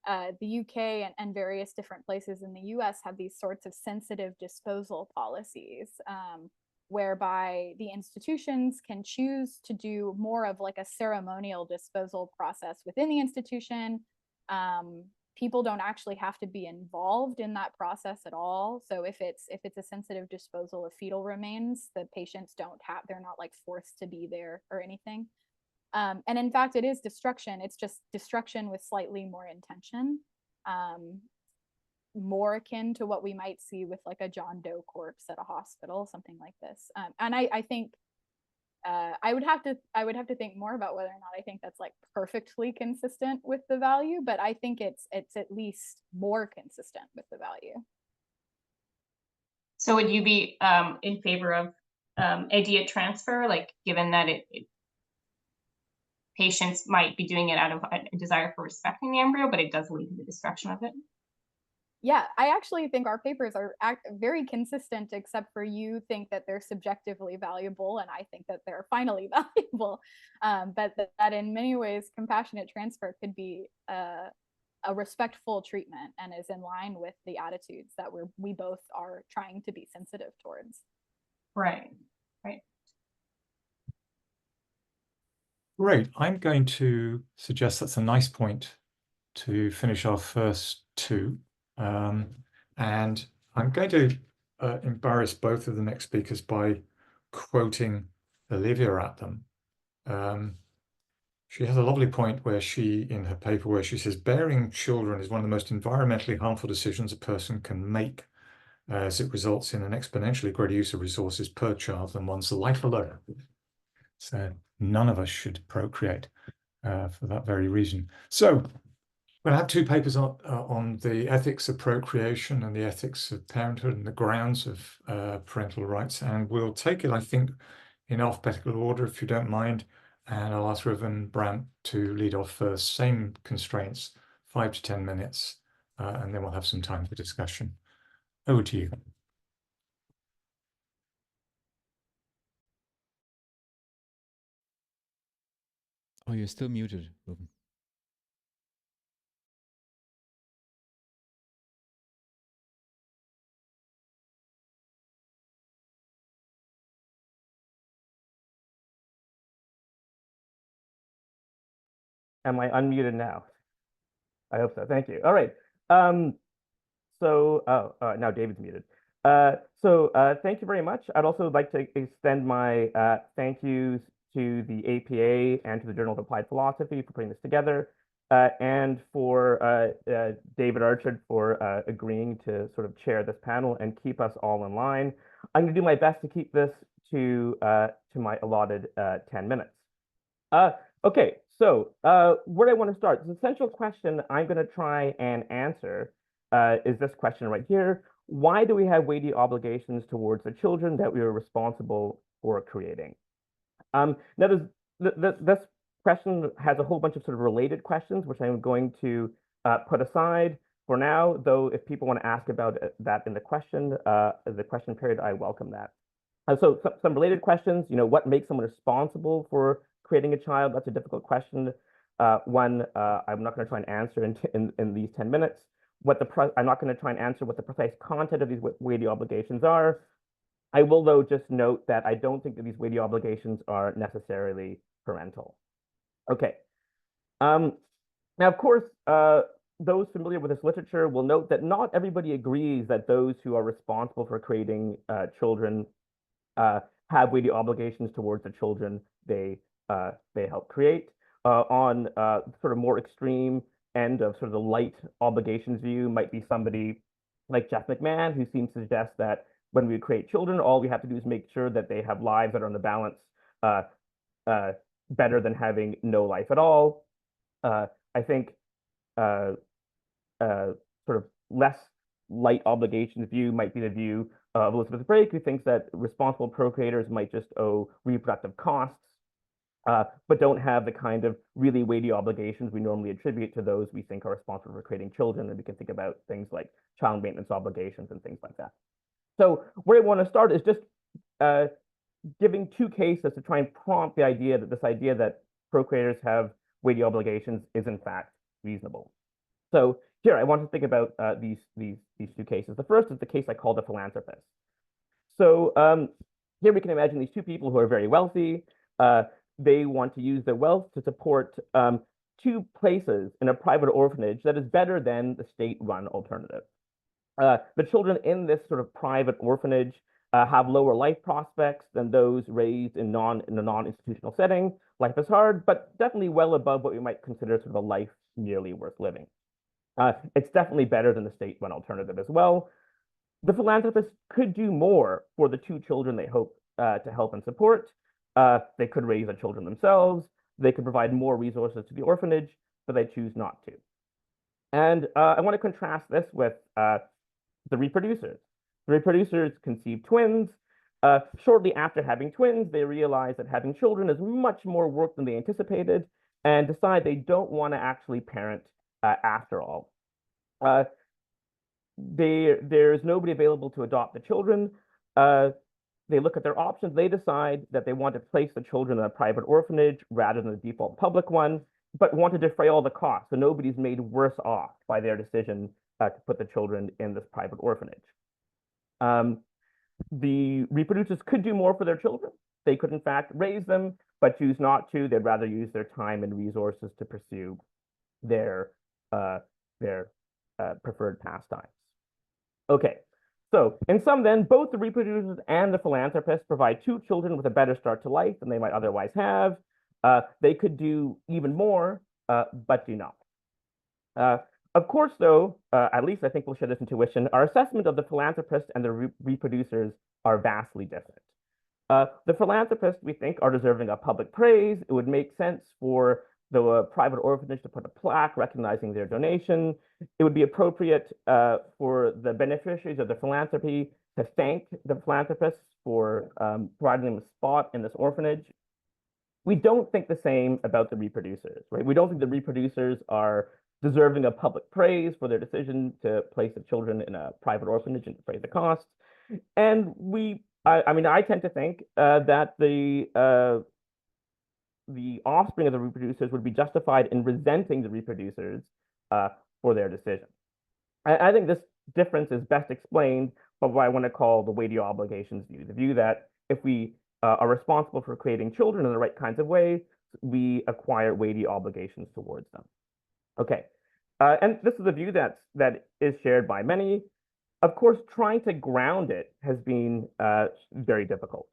S3: the UK and various different places in the US have these sorts of sensitive disposal policies, whereby the institutions can choose to do more of like a ceremonial disposal process within the institution. People don't actually have to be involved in that process at all. So if it's a sensitive disposal of fetal remains, the patients they're not like forced to be there or anything. And in fact, it is destruction. It's just destruction with slightly more intention, more akin to what we might see with like a John Doe corpse at a hospital, something like this. And I think I would have to think more about whether or not I think that's like perfectly consistent with the value, but I think it's at least more consistent with the value.
S4: So would you be in favor of idea transfer, like given that patients might be doing it out of a desire for respecting the embryo, but it does lead to the destruction of it?
S3: Yeah, I actually think our papers are very consistent, except for you think that they're subjectively valuable, and I think that they're finally valuable. But that in many ways, compassionate transfer could be a respectful treatment and is in line with the attitudes that we both are trying to be sensitive towards.
S4: Right, right.
S2: Great. I'm going to suggest that's a nice point to finish our first two. And I'm going to embarrass both of the next speakers by quoting Olivia at them. She has a lovely point where in her paper, where she says, bearing children is one of the most environmentally harmful decisions a person can make, as it results in an exponentially greater use of resources per child than one's life alone. So none of us should procreate for that very reason. So we'll have two papers on the ethics of procreation and the ethics of parenthood and the grounds of parental rights. And we'll take it, I think, in alphabetical order, if you don't mind. And I'll ask Reverend Brandt to lead off first. Same constraints, 5 to 10 minutes, and then we'll have some time for discussion. Over to you.
S5: Oh, you're still muted, Ruben.
S6: Am I unmuted now? I hope so. Thank you. All right. Now David's muted. Thank you very much. I'd also like to extend my thank yous to the APA and to the Journal of Applied Philosophy for putting this together, and for David Archard for agreeing to sort of chair this panel and keep us all in line. I'm going to do my best to keep this to my allotted 10 minutes. Okay, so where do I want to start? The essential question I'm going to try and answer is this question right here. Why do we have weighty obligations towards the children that we are responsible for creating? Now, this question has a whole bunch of sort of related questions, which I'm going to put aside for now, though if people want to ask about that in the question period, I welcome that. So some related questions, what makes someone responsible for creating a child? That's a difficult question. One I'm not going to try and answer in these 10 minutes. I'm not going to try and answer what the precise content of these weighty obligations are. I will, though, just note that I don't think that these weighty obligations are necessarily parental. Okay. Now, of course, those familiar with this literature will note that not everybody agrees that those who are responsible for creating children have weighty obligations towards the children they help create. On sort of more extreme end of sort of the light obligations view might be somebody like Jeff McMahon, who seems to suggest that when we create children, all we have to do is make sure that they have lives that are on the balance better than having no life at all. I think sort of less light obligations view might be the view of Elizabeth Brake, who thinks that responsible procreators might just owe reproductive costs, but don't have the kind of really weighty obligations we normally attribute to those we think are responsible for creating children. And we can think about things like child maintenance obligations and things like that. So where I want to start is just giving two cases to try and prompt the idea that this idea that procreators have weighty obligations is in fact reasonable. So here I want to think about these two cases. The first is the case I call the philanthropist. So here we can imagine these two people who are very wealthy. They want to use their wealth to support two places in a private orphanage that is better than the state-run alternative. The children in this sort of private orphanage have lower life prospects than those raised in a non-institutional setting. Life is hard, but definitely well above what we might consider sort of a life nearly worth living. It's definitely better than the state-run alternative as well. The philanthropists could do more for the two children they hope to help and support. They could raise the children themselves. They could provide more resources to the orphanage, but they choose not to. And I want to contrast this with the reproducers. The reproducers conceive twins. Shortly after having twins, they realize that having children is much more work than they anticipated and decide they don't want to actually parent after all. There's nobody available to adopt the children. They look at their options. They decide that they want to place the children in a private orphanage rather than the default public one, but want to defray all the costs. So nobody's made worse off by their decision to put the children in this private orphanage. The reproducers could do more for their children. They could, in fact, raise them, but choose not to. They'd rather use their time and resources to pursue their preferred pastimes. Okay, so in sum then, both the reproducers and the philanthropists provide 2 children with a better start to life than they might otherwise have. They could do even more, but do not. Of course, though, at least I think we'll share this intuition, our assessment of the philanthropists and the reproducers are vastly different. The philanthropists, we think, are deserving of public praise. It would make sense for the private orphanage to put a plaque recognizing their donation. It would be appropriate for the beneficiaries of the philanthropy to thank the philanthropists for providing them a spot in this orphanage. We don't think the same about the reproducers, right? We don't think the reproducers are deserving of public praise for their decision to place the children in a private orphanage and defray the costs. And I tend to think that the offspring of the reproducers would be justified in resenting the reproducers for their decision. I think this difference is best explained by what I want to call the weighty obligations view, the view that if we are responsible for creating children in the right kinds of ways, we acquire weighty obligations towards them. Okay, and this is a view that is shared by many. Of course, trying to ground it has been very difficult.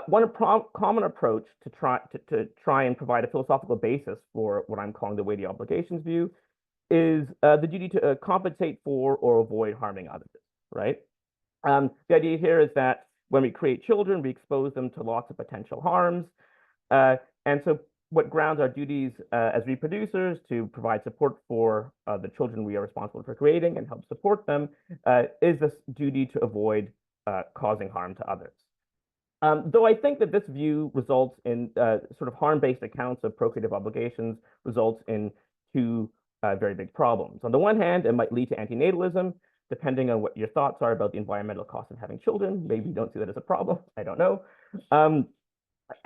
S6: One common approach to try and provide a philosophical basis for what I'm calling the weighty obligations view is the duty to compensate for or avoid harming others, right? The idea here is that when we create children, we expose them to lots of potential harms. And so what grounds our duties as reproducers to provide support for the children we are responsible for creating and help support them is this duty to avoid causing harm to others. Though I think that this view results in sort of harm-based accounts of procreative obligations results in 2 very big problems. On the one hand, it might lead to antinatalism, depending on what your thoughts are about the environmental cost of having children. Maybe you don't see that as a problem. I don't know.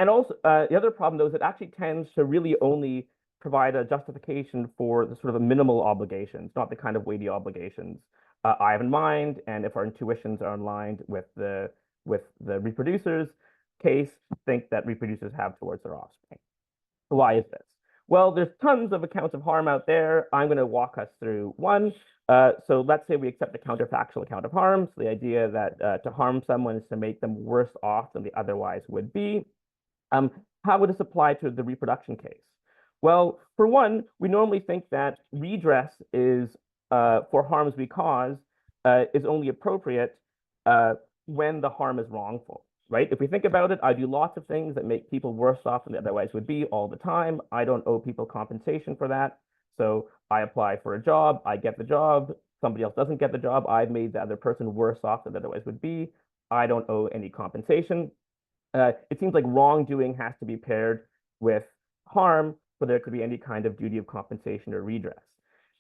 S6: And also, the other problem, though, is it actually tends to really only provide a justification for the sort of minimal obligations, not the kind of weighty obligations I have in mind. And if our intuitions are aligned with the reproducers' case, think that reproducers have towards their offspring. Why is this? Well, there's tons of accounts of harm out there. I'm going to walk us through one. So let's say we accept the counterfactual account of harm. So the idea that to harm someone is to make them worse off than they otherwise would be. How would this apply to the reproduction case? Well, for one, we normally think that redress is for harms we cause is only appropriate when the harm is wrongful, right? If we think about it, I do lots of things that make people worse off than they otherwise would be all the time. I don't owe people compensation for that. So I apply for a job, I get the job, somebody else doesn't get the job, I've made the other person worse off than they otherwise would be. I don't owe any compensation. It seems like wrongdoing has to be paired with harm for there to be any kind of duty of compensation or redress.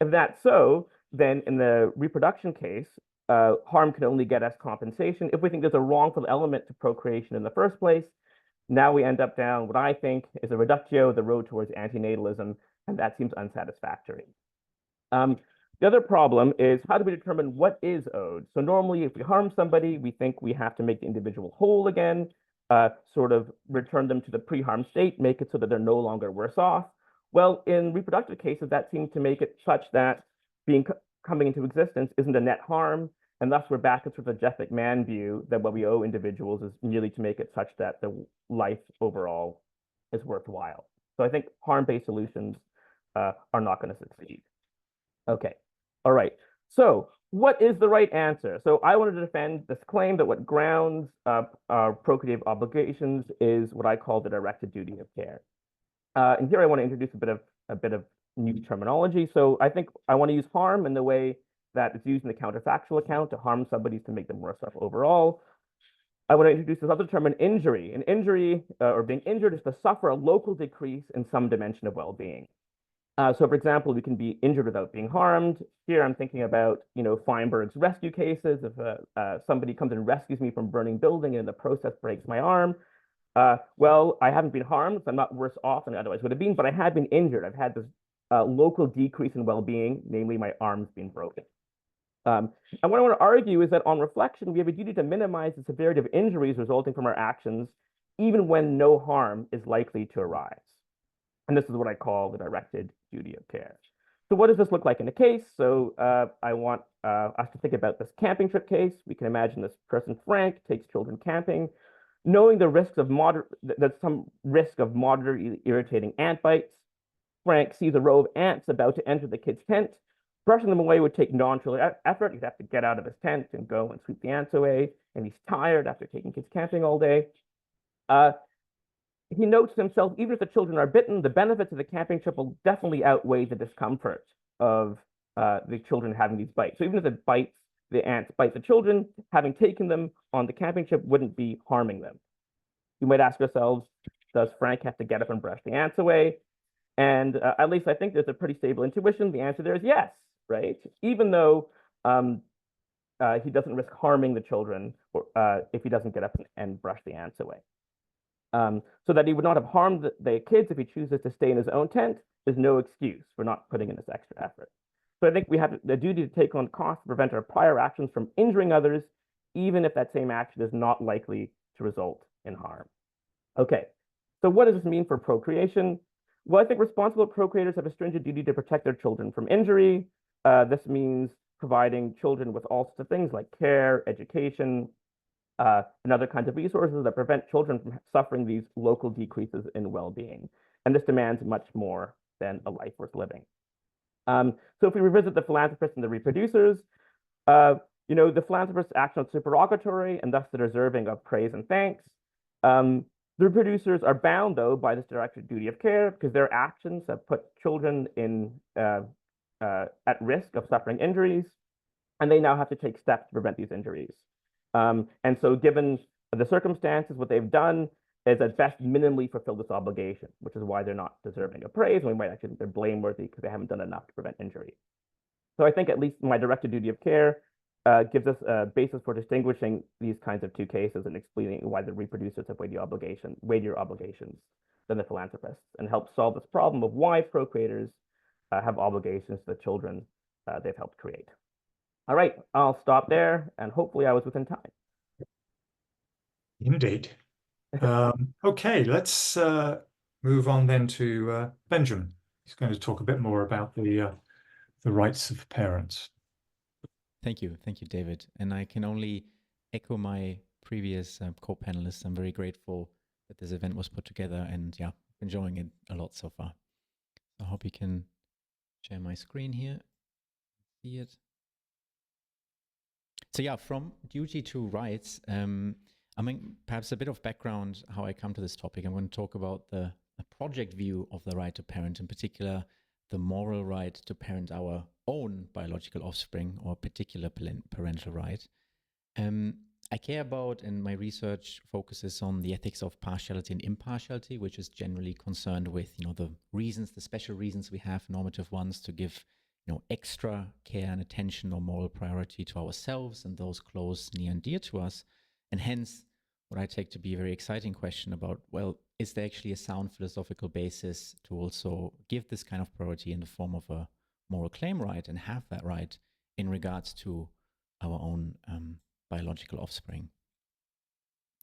S6: If that's so, then in the reproduction case, harm can only get us compensation if we think there's a wrongful element to procreation in the first place. Now we end up down what I think is a reductio, the road towards antinatalism, and that seems unsatisfactory. The other problem is, how do we determine what is owed? So normally if we harm somebody, we think we have to make the individual whole again, sort of return them to the pre-harm state, make it so that they're no longer worse off. Well, in reproductive cases, that seems to make it such that coming into existence isn't a net harm, and thus we're back to sort of the Jeff McMahon view that what we owe individuals is merely to make it such that the life overall is worthwhile. So I think harm-based solutions are not going to succeed. Okay, all right. So what is the right answer? So I wanted to defend this claim that what grounds our procreative obligations is what I call the directed duty of care. And here I want to introduce a bit of new terminology. So I think I want to use harm in the way that it's used in the counterfactual account. To harm somebody to make them worse off overall. I want to introduce this other term, an injury. An injury or being injured is to suffer a local decrease in some dimension of well-being. So for example, we can be injured without being harmed. Here I'm thinking about, Feinberg's rescue cases. If somebody comes and rescues me from a burning building and in the process breaks my arm, well, I haven't been harmed, so I'm not worse off than I otherwise would have been, but I have been injured. I've had this local decrease in well-being, namely my arm's been broken. And what I want to argue is that on reflection, we have a duty to minimize the severity of injuries resulting from our actions even when no harm is likely to arise. And this is what I call the directed duty of care. So what does this look like in a case? So I want us to think about this camping trip case. We can imagine this person, Frank, takes children camping, knowing the risks of there's some risk of moderately irritating ant bites. Frank sees a row of ants about to enter the kid's tent. Brushing them away would take non-trivial effort. He'd have to get out of his tent and go and sweep the ants away. And he's tired after taking kids camping all day. He notes to himself, even if the children are bitten, the benefits of the camping trip will definitely outweigh the discomfort of the children having these bites. So even if the ants bite the children, having taken them on the camping trip wouldn't be harming them. You might ask yourselves, does Frank have to get up and brush the ants away? And at least I think there's a pretty stable intuition. The answer there is yes, right? Even though he doesn't risk harming the children if he doesn't get up and brush the ants away. So that he would not have harmed the kids if he chooses to stay in his own tent is no excuse for not putting in this extra effort. So I think we have the duty to take on costs to prevent our prior actions from injuring others, even if that same action is not likely to result in harm. Okay, so what does this mean for procreation? Well, I think responsible procreators have a stringent duty to protect their children from injury. This means providing children with all sorts of things like care, education, and other kinds of resources that prevent children from suffering these local decreases in well-being. And this demands much more than a life worth living. So if we revisit the philanthropists and the reproducers, the philanthropists act on supererogatory and thus they're deserving of praise and thanks. The reproducers are bound, though, by this directed duty of care because their actions have put children at risk of suffering injuries, and they now have to take steps to prevent these injuries. And so given the circumstances, what they've done is at best minimally fulfill this obligation, which is why they're not deserving of praise. And we might actually think they're blameworthy because they haven't done enough to prevent injury. So I think at least my directed duty of care gives us a basis for distinguishing these kinds of two cases and explaining why the reproducers have weightier obligations than the philanthropists, and help solve this problem of why procreators have obligations to the children they've helped create. All right, I'll stop there, and hopefully I was within time.
S2: Indeed. Okay, let's move on then to Benjamin. He's going to talk a bit more about the rights of parents.
S5: Thank you, David. And I can only echo my previous co-panelists. I'm very grateful that this event was put together, and yeah, enjoying it a lot so far. I hope you can share my screen here. See it. So yeah, from duty to rights, I mean, perhaps a bit of background how I come to this topic. I'm going to talk about the project view of the right to parent, in particular, the moral right to parent our own biological offspring, or particular parental right. I care about, and my research focuses on the ethics of partiality and impartiality, which is generally concerned with, the reasons, the special reasons we have, normative ones, to give, extra care and attention or moral priority to ourselves and those close, near and dear to us. And hence, what I take to be a very exciting question about, well, is there actually a sound philosophical basis to also give this kind of priority in the form of a moral claim right and have that right in regards to our own biological offspring?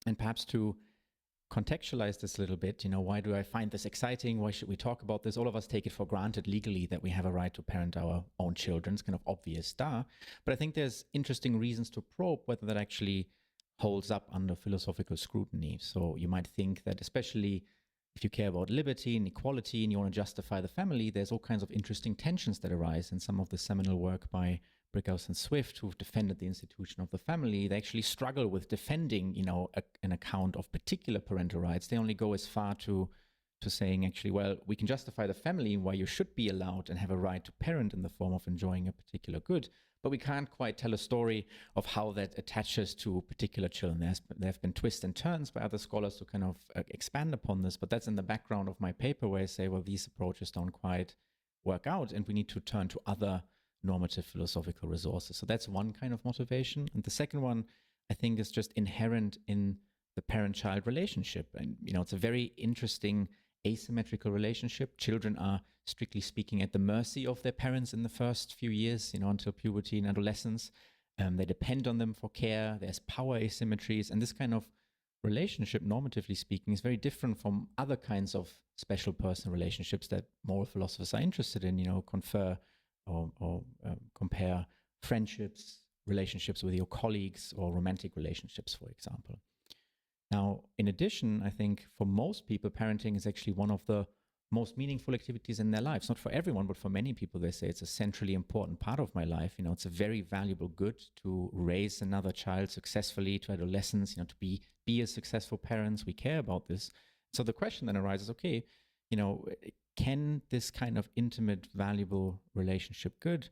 S5: And perhaps to contextualize this a little bit, why do I find this exciting? Why should we talk about this? All of us take it for granted legally that we have a right to parent our own children. It's kind of obvious, but I think there's interesting reasons to probe whether that actually holds up under philosophical scrutiny. So you might think that, especially if you care about liberty and equality and you want to justify the family, there's all kinds of interesting tensions that arise. And some of the seminal work by Brickhouse and Swift, who've defended the institution of the family, they actually struggle with defending, an account of particular parental rights. They only go as far to saying, actually, well, we can justify the family why you should be allowed and have a right to parent in the form of enjoying a particular good, but we can't quite tell a story of how that attaches to particular children. There have been twists and turns by other scholars to kind of expand upon this, but that's in the background of my paper where I say, well, these approaches don't quite work out and we need to turn to other normative philosophical resources. So that's one kind of motivation. And the second one, I think, is just inherent in the parent-child relationship. And, it's a very interesting asymmetrical relationship. Children are, strictly speaking, at the mercy of their parents in the first few years, until puberty and adolescence. They depend on them for care. There's power asymmetries. And this kind of relationship, normatively speaking, is very different from other kinds of special person relationships that moral philosophers are interested in, confer or compare friendships, relationships with your colleagues, or romantic relationships, for example. Now, in addition, I think for most people, parenting is actually one of the most meaningful activities in their lives. Not for everyone, but for many people, they say it's a centrally important part of my life. It's a very valuable good to raise another child successfully to adolescence, to be a successful parents. We care about this. So the question then arises, okay, can this kind of intimate, valuable relationship good,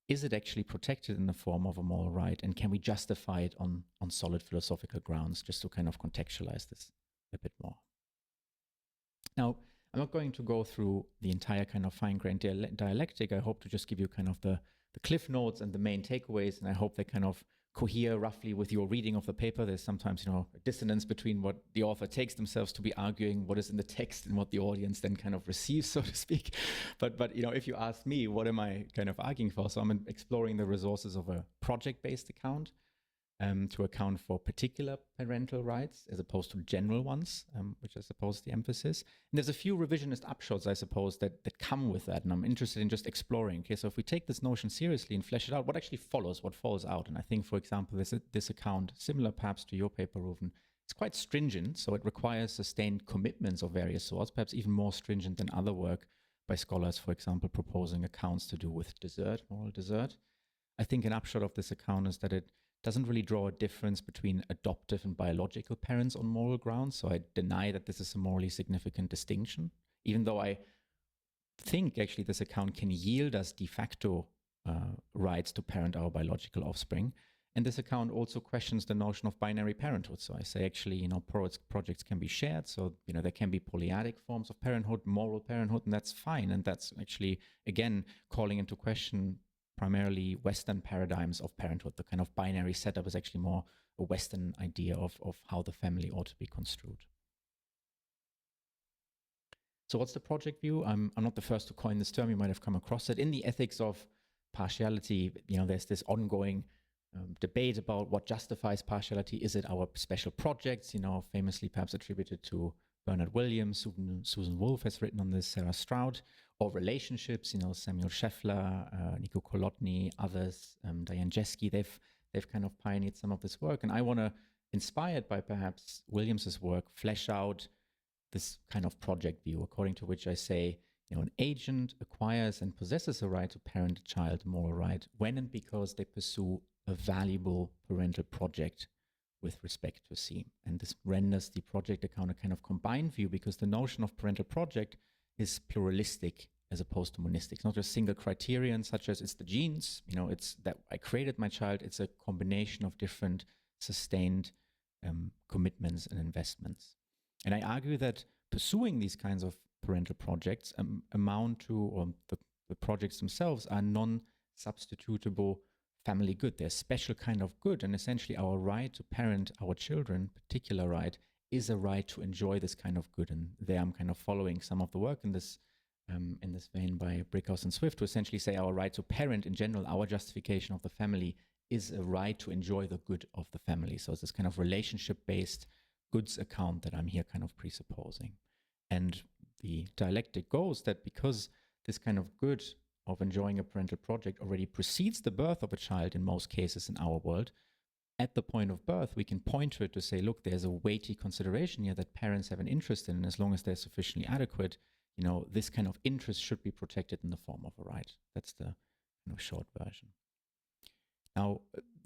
S5: is it actually protected in the form of a moral right? And can we justify it on solid philosophical grounds, just to kind of contextualize this a bit more? Now, I'm not going to go through the entire kind of fine-grained dialectic. I hope to just give you kind of the cliff notes and the main takeaways, and I hope they kind of cohere roughly with your reading of the paper. There's sometimes, a dissonance between what the author takes themselves to be arguing, what is in the text, and what the audience then kind of receives, so to speak. But if you ask me, what am I kind of arguing for? So I'm exploring the resources of a project-based account to account for particular parental rights as opposed to general ones, which I suppose is the emphasis. And there's a few revisionist upshots, I suppose, that come with that. And I'm interested in just exploring. Okay, so if we take this notion seriously and flesh it out, what actually follows, what falls out? And I think, for example, this account, similar perhaps to your paper, Reuven, it's quite stringent. So it requires sustained commitments of various sorts, perhaps even more stringent than other work by scholars, for example, proposing accounts to do with desert, moral desert. I think an upshot of this account is that it doesn't really draw a difference between adoptive and biological parents on moral grounds. So I deny that this is a morally significant distinction, even though I think actually this account can yield us de facto rights to parent our biological offspring. And this account also questions the notion of binary parenthood. So I say actually, projects can be shared. So, there can be polyadic forms of parenthood, moral parenthood, and that's fine. And that's actually, again, calling into question primarily Western paradigms of parenthood. The kind of binary setup is actually more a Western idea of how the family ought to be construed. So what's the project view? I'm not the first to coin this term. You might have come across it. In the ethics of partiality, there's this ongoing debate about what justifies partiality. Is it our special projects, famously perhaps attributed to Bernard Williams, Susan Wolf has written on this, Sarah Stroud, or relationships, Samuel Scheffler, Nico Kolotny, others, Diane Jeske, they've kind of pioneered some of this work. And I want to, inspired by perhaps Williams's work, flesh out this kind of project view, according to which I say, an agent acquires and possesses a right to parent a child, a moral right, when and because they pursue a valuable parental project with respect to C. And this renders the project account a kind of combined view, because the notion of parental project is pluralistic as opposed to monistic. It's not just single criterion, such as it's the genes, it's that I created my child. It's a combination of different sustained commitments and investments. And I argue that pursuing these kinds of parental projects amount to, or the projects themselves are non-substitutable family good. They're a special kind of good, and essentially our right to parent our children, particular right, is a right to enjoy this kind of good. And there I'm kind of following some of the work in this vein by Brickhouse and Swift, to essentially say our right to parent in general, our justification of the family, is a right to enjoy the good of the family. So it's this kind of relationship-based goods account that I'm here kind of presupposing. And the dialectic goes that because this kind of good of enjoying a parental project already precedes the birth of a child in most cases in our world, at the point of birth, we can point to it to say, look, there's a weighty consideration here that parents have an interest in, and as long as they're sufficiently adequate, this kind of interest should be protected in the form of a right. That's the short version. Now,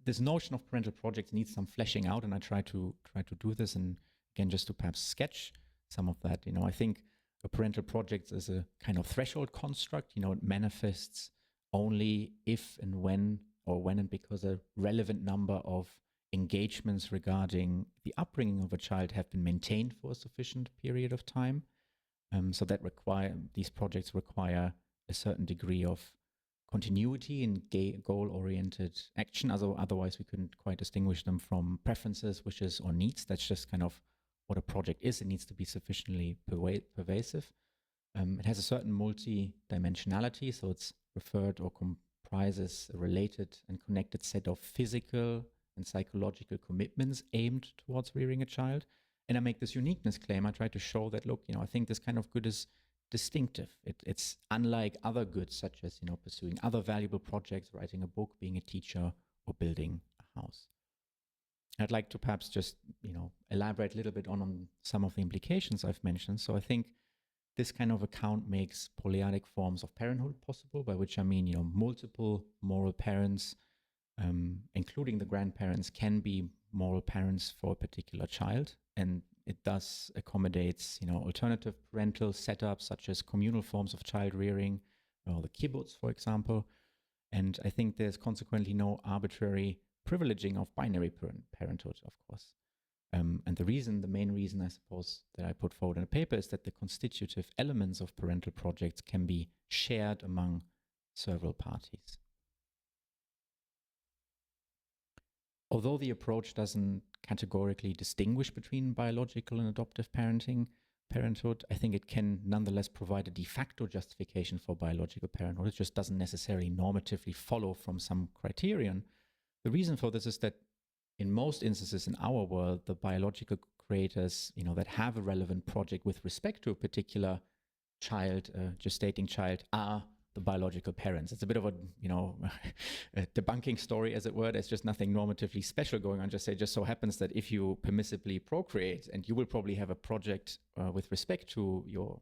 S5: this notion of parental projects needs some fleshing out, and I try to do this, and again, just to perhaps sketch some of that. I think a parental project is a kind of threshold construct. It manifests only if and when, or when and because a relevant number of engagements regarding the upbringing of a child have been maintained for a sufficient period of time. So that these projects require a certain degree of continuity in goal-oriented action. Otherwise, we couldn't quite distinguish them from preferences, wishes, or needs. That's just kind of what a project is. It needs to be sufficiently pervasive. It has a certain multi-dimensionality, so it's referred or comprises a related and connected set of physical and psychological commitments aimed towards rearing a child. And I make this uniqueness claim. I try to show that, look, I think this kind of good is distinctive. It's unlike other goods, such as, pursuing other valuable projects, writing a book, being a teacher, or building a house. I'd like to perhaps just, elaborate a little bit on some of the implications I've mentioned. So I think this kind of account makes polyadic forms of parenthood possible, by which I mean, multiple moral parents, including the grandparents, can be moral parents for a particular child. And it thus accommodates, alternative parental setups, such as communal forms of child rearing, or the kibbutz, for example. And I think there's consequently no arbitrary privileging of binary parenthood, of course. And the main reason, I suppose, that I put forward in the paper is that the constitutive elements of parental projects can be shared among several parties. Although the approach doesn't categorically distinguish between biological and adoptive parenthood, I think it can nonetheless provide a de facto justification for biological parenthood. It just doesn't necessarily normatively follow from some criterion. The reason for this is that in most instances in our world, the biological creators, that have a relevant project with respect to a particular child, gestating child, are the biological parents. It's a bit of a, a debunking story, as it were. There's just nothing normatively special going on. Just so happens that if you permissibly procreate, and you will probably have a project with respect to your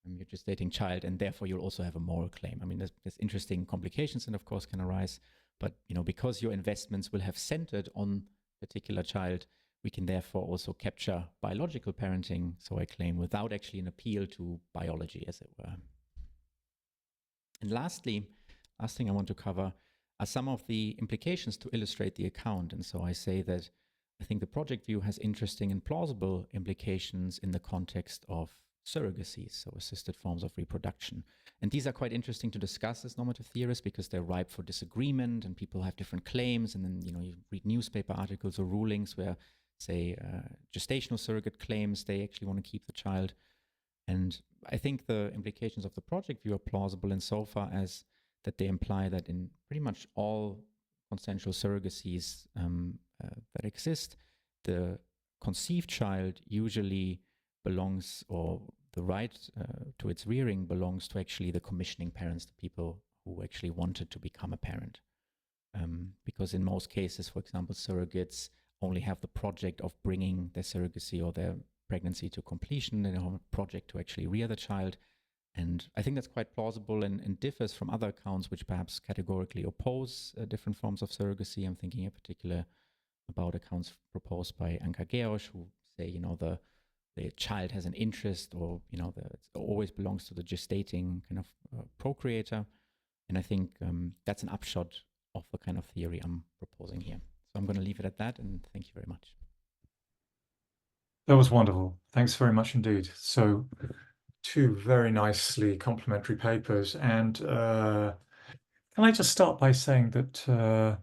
S5: gestating child, and therefore you'll also have a moral claim. I mean, there's interesting complications, and of course can arise. But because your investments will have centered on a particular child, we can therefore also capture biological parenting, so I claim, without actually an appeal to biology, as it were. And lastly, last thing I want to cover are some of the implications to illustrate the account. And so I say that I think the project view has interesting and plausible implications in the context of surrogacies, so assisted forms of reproduction. And these are quite interesting to discuss as normative theorists, because they're ripe for disagreement and people have different claims. And then, you read newspaper articles or rulings where, say, gestational surrogate claims they actually want to keep the child. And I think the implications of the project view are plausible insofar as that they imply that in pretty much all consensual surrogacies that exist, the conceived child usually belongs, or the right to its rearing belongs to actually the commissioning parents, the people who actually wanted to become a parent. Because in most cases, for example, surrogates only have the project of bringing their surrogacy or their pregnancy to completion. They don't have a project to actually rear the child. And I think that's quite plausible and differs from other accounts which perhaps categorically oppose different forms of surrogacy. I'm thinking in particular about accounts proposed by Anka Georg, who say, the child has an interest, or, it always belongs to the gestating kind of procreator. And I think that's an upshot of the kind of theory I'm proposing here. So I'm going to leave it at that, and thank you very much.
S2: That was wonderful. Thanks very much indeed. So, two very nicely complementary papers. And can I just start by saying that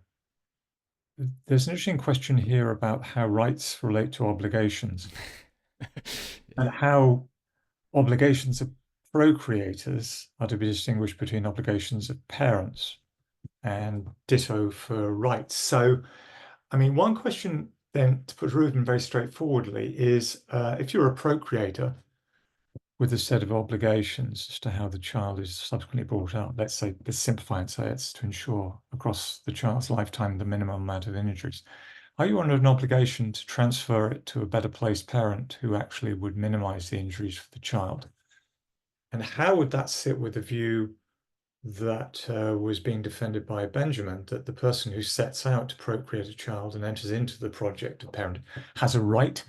S2: there's an interesting question here about how rights relate to obligations. And how obligations of procreators are to be distinguished between obligations of parents, and ditto for rights. So, I mean, one question then, to put Ruben very straightforwardly, is if you're a procreator with a set of obligations as to how the child is subsequently brought up, let's say, let's simplify and say it's to ensure across the child's lifetime the minimum amount of injuries. Are you under an obligation to transfer it to a better placed parent who actually would minimize the injuries for the child? And how would that sit with the view that was being defended by Benjamin, that the person who sets out to procreate a child and enters into the project of parent has a right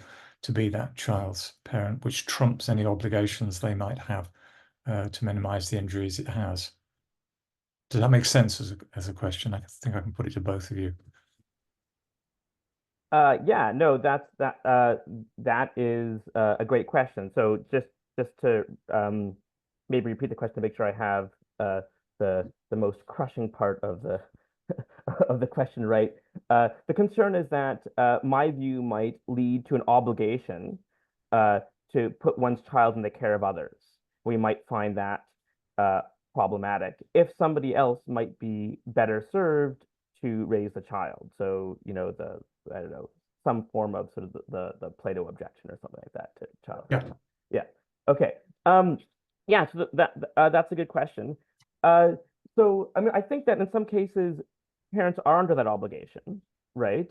S2: to be that child's parent, which trumps any obligations they might have to minimize the injuries it has? Does that make sense as a question? I think I can put it to both of you.
S6: Yeah, no, that is a great question. So just to maybe repeat the question to make sure I have the most crushing part of the of the question right. The concern is that my view might lead to an obligation to put one's child in the care of others. We might find that problematic if somebody else might be better served to raise the child. So, I don't know, some form of sort of the Plato objection or something like that to child.
S2: Yeah.
S6: Yeah. Okay. Yeah. So that's a good question. So I mean, I think that in some cases, parents are under that obligation, right?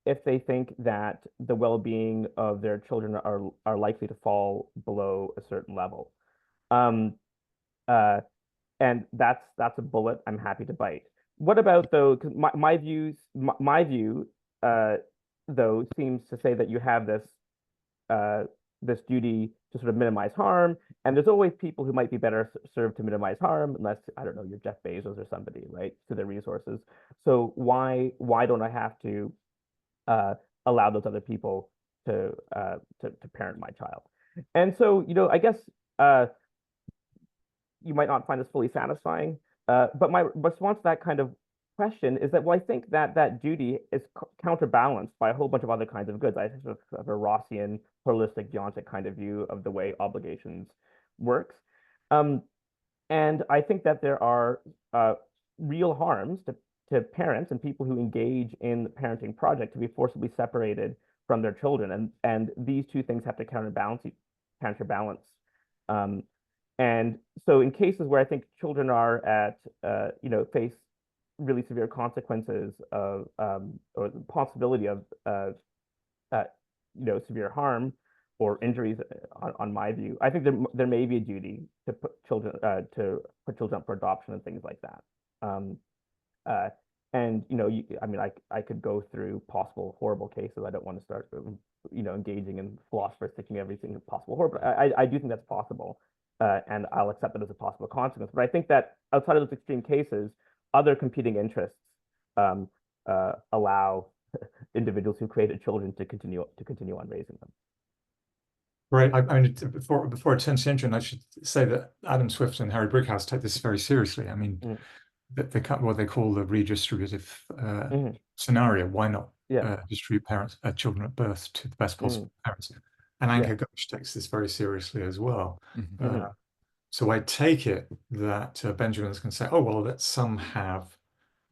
S6: If they think that the well-being of their children are likely to fall below a certain level. And that's a bullet I'm happy to bite. What about though? Because my view though seems to say that you have this this duty to sort of minimize harm, and there's always people who might be better served to minimize harm, unless I don't know, you're Jeff Bezos or somebody, right, to their resources. So why don't I have to allow those other people to parent my child? And so, you know, I guess you might not find this fully satisfying, but my response to that kind of question is that, well, I think that that duty is counterbalanced by a whole bunch of other kinds of goods. I sort of have a Rossian, pluralistic, deontic kind of view of the way obligations works. And I think that there are real harms to parents and people who engage in the parenting project to be forcibly separated from their children. And these two things have to counterbalance. And so in cases where I think children are at, you know, face really severe consequences of, or the possibility of, you know, severe harm or injuries, on my view, I think there may be a duty to put children up for adoption and things like that. And you know, I mean, I could go through possible horrible cases. I don't want to start, you know, engaging in philosophers thinking everything possible horrible. I do think that's possible, and I'll accept that as a possible consequence. But I think that outside of those extreme cases, other competing interests allow individuals who created children to continue on raising them.
S2: Right. I mean, before I turn to Imogen, I should say that Adam Swift and Harry Brighouse take this very seriously. I mean, what they call the redistributive scenario. Why not distribute children at birth to the best possible parents? And Anke Ghosh takes this very seriously as well. So I take it that Benjamin's going to say, oh, well, that some have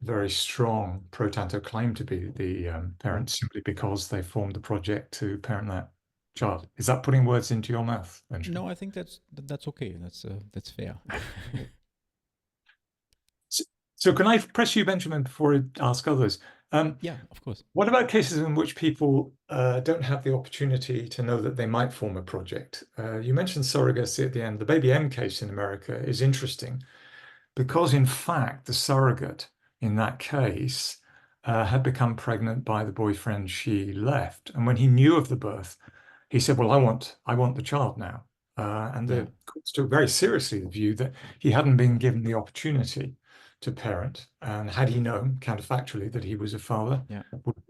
S2: very strong pro tanto claim to be the parents simply because they formed the project to parent that child. Is that putting words into your mouth, Benjamin?
S5: No, I think that's okay. That's fair.
S2: So can I press you, Benjamin, before I ask others?
S5: Yeah, of course.
S2: What about cases in which people don't have the opportunity to know that they might form a project? You mentioned surrogacy at the end. The Baby M case in America is interesting because, in fact, the surrogate in that case had become pregnant by the boyfriend she left. And when he knew of the birth, he said, well, I want the child now. And the courts took very seriously the view that he hadn't been given the opportunity to parent, and had he known counterfactually that he was a father,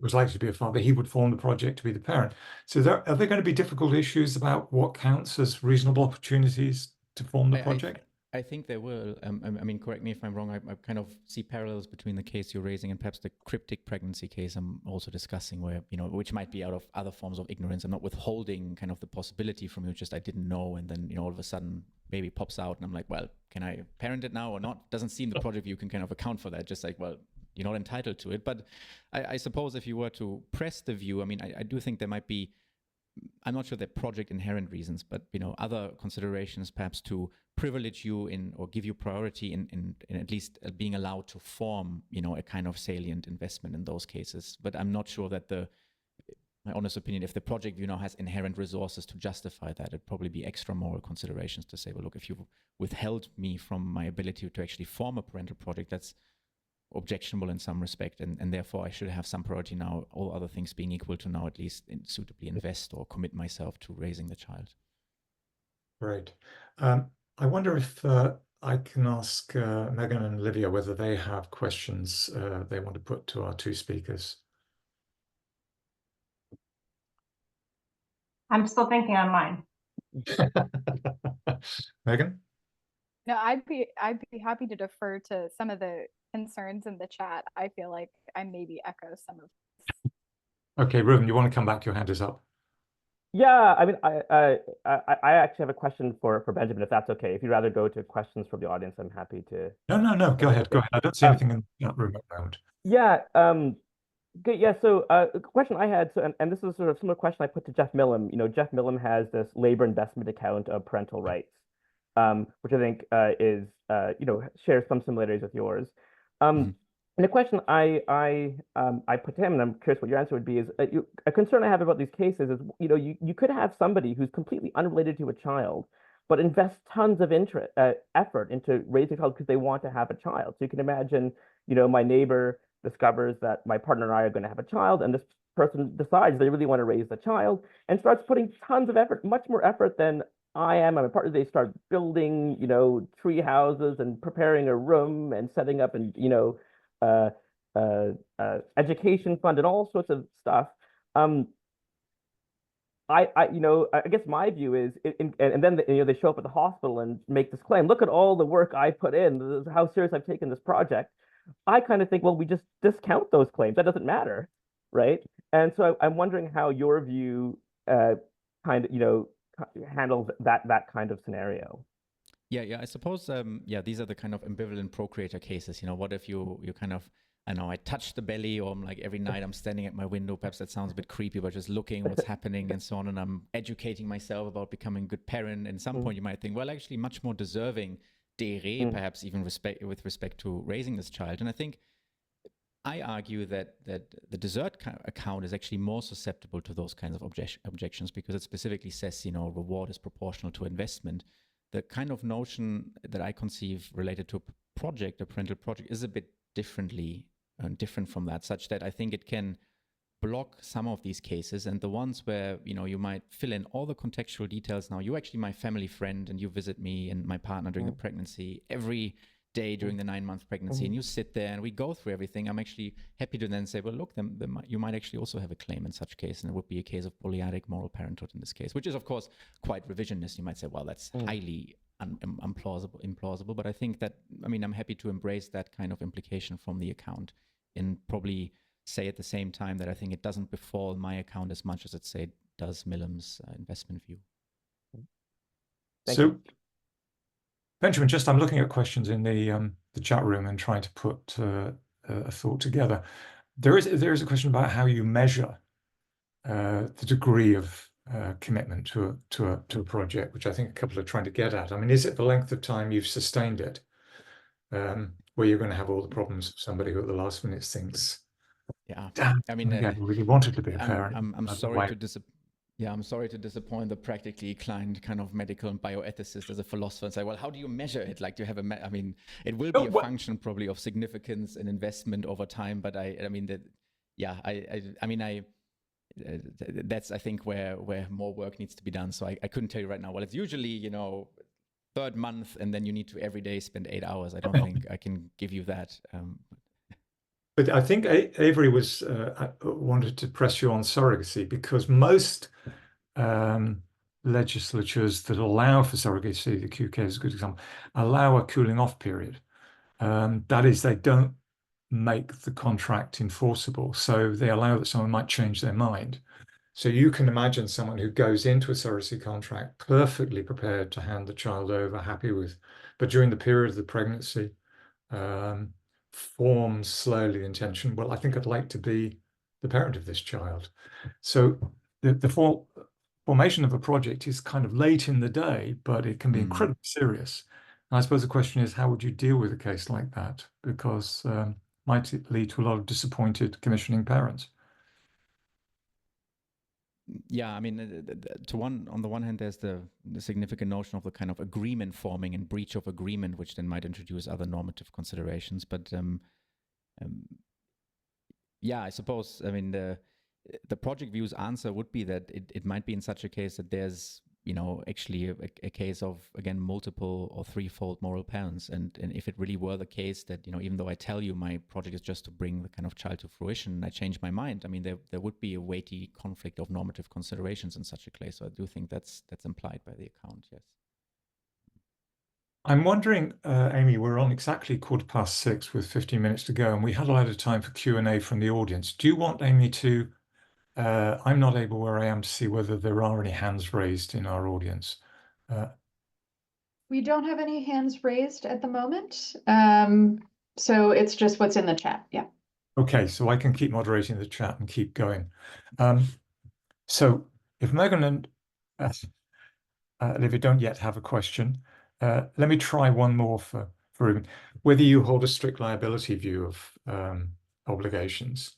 S2: was likely to be a father, he would form the project to be the parent. So are there going to be difficult issues about what counts as reasonable opportunities to form the project?
S5: I think there will. I mean, correct me if I'm wrong. I kind of see parallels between the case you're raising and perhaps the cryptic pregnancy case I'm also discussing, where, you know, which might be out of other forms of ignorance. I'm not withholding kind of the possibility from you, just I didn't know, and then, you know, all of a sudden baby pops out and I'm like, well, can I parent it now or not? Doesn't seem the project view can kind of account for that. Just like, well, you're not entitled to it. But I suppose if you were to press the view, I mean, I do think there might be, I'm not sure they're project inherent reasons, but, you know, other considerations perhaps to privilege you in, or give you priority in at least being allowed to form, you know, a kind of salient investment in those cases. But I'm not sure that my honest opinion, if the project view now has inherent resources to justify that, it'd probably be extra moral considerations to say, well, look, if you withheld me from my ability to actually form a parental project, that's objectionable in some respect, and therefore I should have some priority now, all other things being equal, to now at least suitably invest or commit myself to raising the child.
S2: Right. I wonder if I can ask Megan and Olivia whether they have questions they want to put to our two speakers.
S4: I'm still thinking on mine.
S2: Megan?
S3: No, I'd be happy to defer to some of the concerns in the chat. I feel like I maybe echo some of this.
S2: Okay, Ruben, you want to come back? Your hand is up.
S6: Yeah, I mean, I actually have a question for Benjamin, if that's okay. If you'd rather go to questions from the audience, I'm happy to.
S2: No. Go ahead. I don't see anything in that room at the moment.
S6: Yeah. Good. Yeah. So, the question I had, so, and this is sort of similar question I put to Jeff Millam. Jeff Millam has this labor investment account of parental rights, which I think is, shares some similarities with yours.
S5: Mhm.
S6: And the question I put to him, and I'm curious what your answer would be, is a concern I have about these cases is, you could have somebody who's completely unrelated to a child, but invest tons of effort into raising a child because they want to have a child. So you can imagine, my neighbor discovers that my partner and I are going to have a child, and this person decides they really want to raise the child and starts putting tons of effort, much more effort than I am and my partner. They start building, tree houses and preparing a room and setting up and, uh, education fund and all sorts of stuff. I guess my view is, and then they show up at the hospital and make this claim. Look at all the work I put in. This is how serious I've taken this project. I kind of think, well, we just discount those claims. That doesn't matter, right? And so I'm wondering how your view kind of handles that kind of scenario.
S5: Yeah, I suppose, these are the kind of ambivalent procreator cases. What if you kind of, I know I touch the belly, or I'm like every night I'm standing at my window. Perhaps that sounds a bit creepy, but just looking what's happening and so on. And I'm educating myself about becoming a good parent. And at some point you might think, well, actually much more deserving, perhaps even with respect to raising this child. And I think I argue that the desert account is actually more susceptible to those kinds of objections, because it specifically says, reward is proportional to investment. The kind of notion that I conceive related to a parental project, is a bit different from that, such that I think it can block some of these cases, and the ones where you might fill in all the contextual details. Now, you're actually my family friend, and you visit me and my partner during the pregnancy every day during the 9-month pregnancy, and you sit there and we go through everything. I'm actually happy to then say, well, look, you might actually also have a claim in such case, and it would be a case of polyadic moral parenthood in this case, which is of course quite revisionist. You might say, well, that's highly implausible, but I think that, I'm happy to embrace that kind of implication from the account, and probably say at the same time that I think it doesn't befall my account as much as it does Millam's investment view.
S6: Thank you.
S2: Benjamin, I'm looking at questions in the chat room and trying to put a thought together. There is a question about how you measure the degree of commitment to a project, which I think a couple are trying to get at. Is it the length of time you've sustained it, where you're going to have all the problems of somebody who at the last minute thinks,
S5: yeah,
S2: damn, I really wanted to be a parent.
S5: I'm sorry to disappoint. Yeah, I'm sorry to disappoint the practically inclined kind of medical and bioethicist as a philosopher and say, well, how do you measure it? Like, do you have it will be a function probably of significance and investment over time. But that's, I think, where more work needs to be done. So I couldn't tell you right now. Well, it's usually, 3rd month, and then you need to every day spend 8 hours. I don't think I can give you that.
S2: But I think Avery wanted to press you on surrogacy, because most legislatures that allow for surrogacy, the QK is a good example, allow a cooling off period. That is, they don't make the contract enforceable. So they allow that someone might change their mind. So you can imagine someone who goes into a surrogacy contract perfectly prepared to hand the child over, happy with, but during the period of the pregnancy, forms slowly the intention, well, I think I'd like to be the parent of this child. So the formation of a project is kind of late in the day, but it can be incredibly serious. And I suppose the question is, how would you deal with a case like that? Because might it lead to a lot of disappointed commissioning parents?
S5: Yeah, on the one hand, there's the significant notion of the kind of agreement forming and breach of agreement, which then might introduce other normative considerations. But I suppose, the project view's answer would be that it might be in such a case that there's, actually a case of, again, multiple or threefold moral parents. And if it really were the case that, even though I tell you my project is just to bring the kind of child to fruition, and I change my mind, there would be a weighty conflict of normative considerations in such a case. So I do think that's implied by the account, yes.
S2: I'm wondering, Amy, we're on exactly 6:15 with 15 minutes to go, and we had a lot of time for Q&A from the audience. Do you want Amy to I'm not able where I am to see whether there are any hands raised in our audience.
S1: We don't have any hands raised at the moment. So it's just what's in the chat. Yeah.
S2: Okay, so I can keep moderating the chat and keep going. So if Megan and Olivia don't yet have a question, let me try one more for Ruben. Whether you hold a strict liability view of obligations.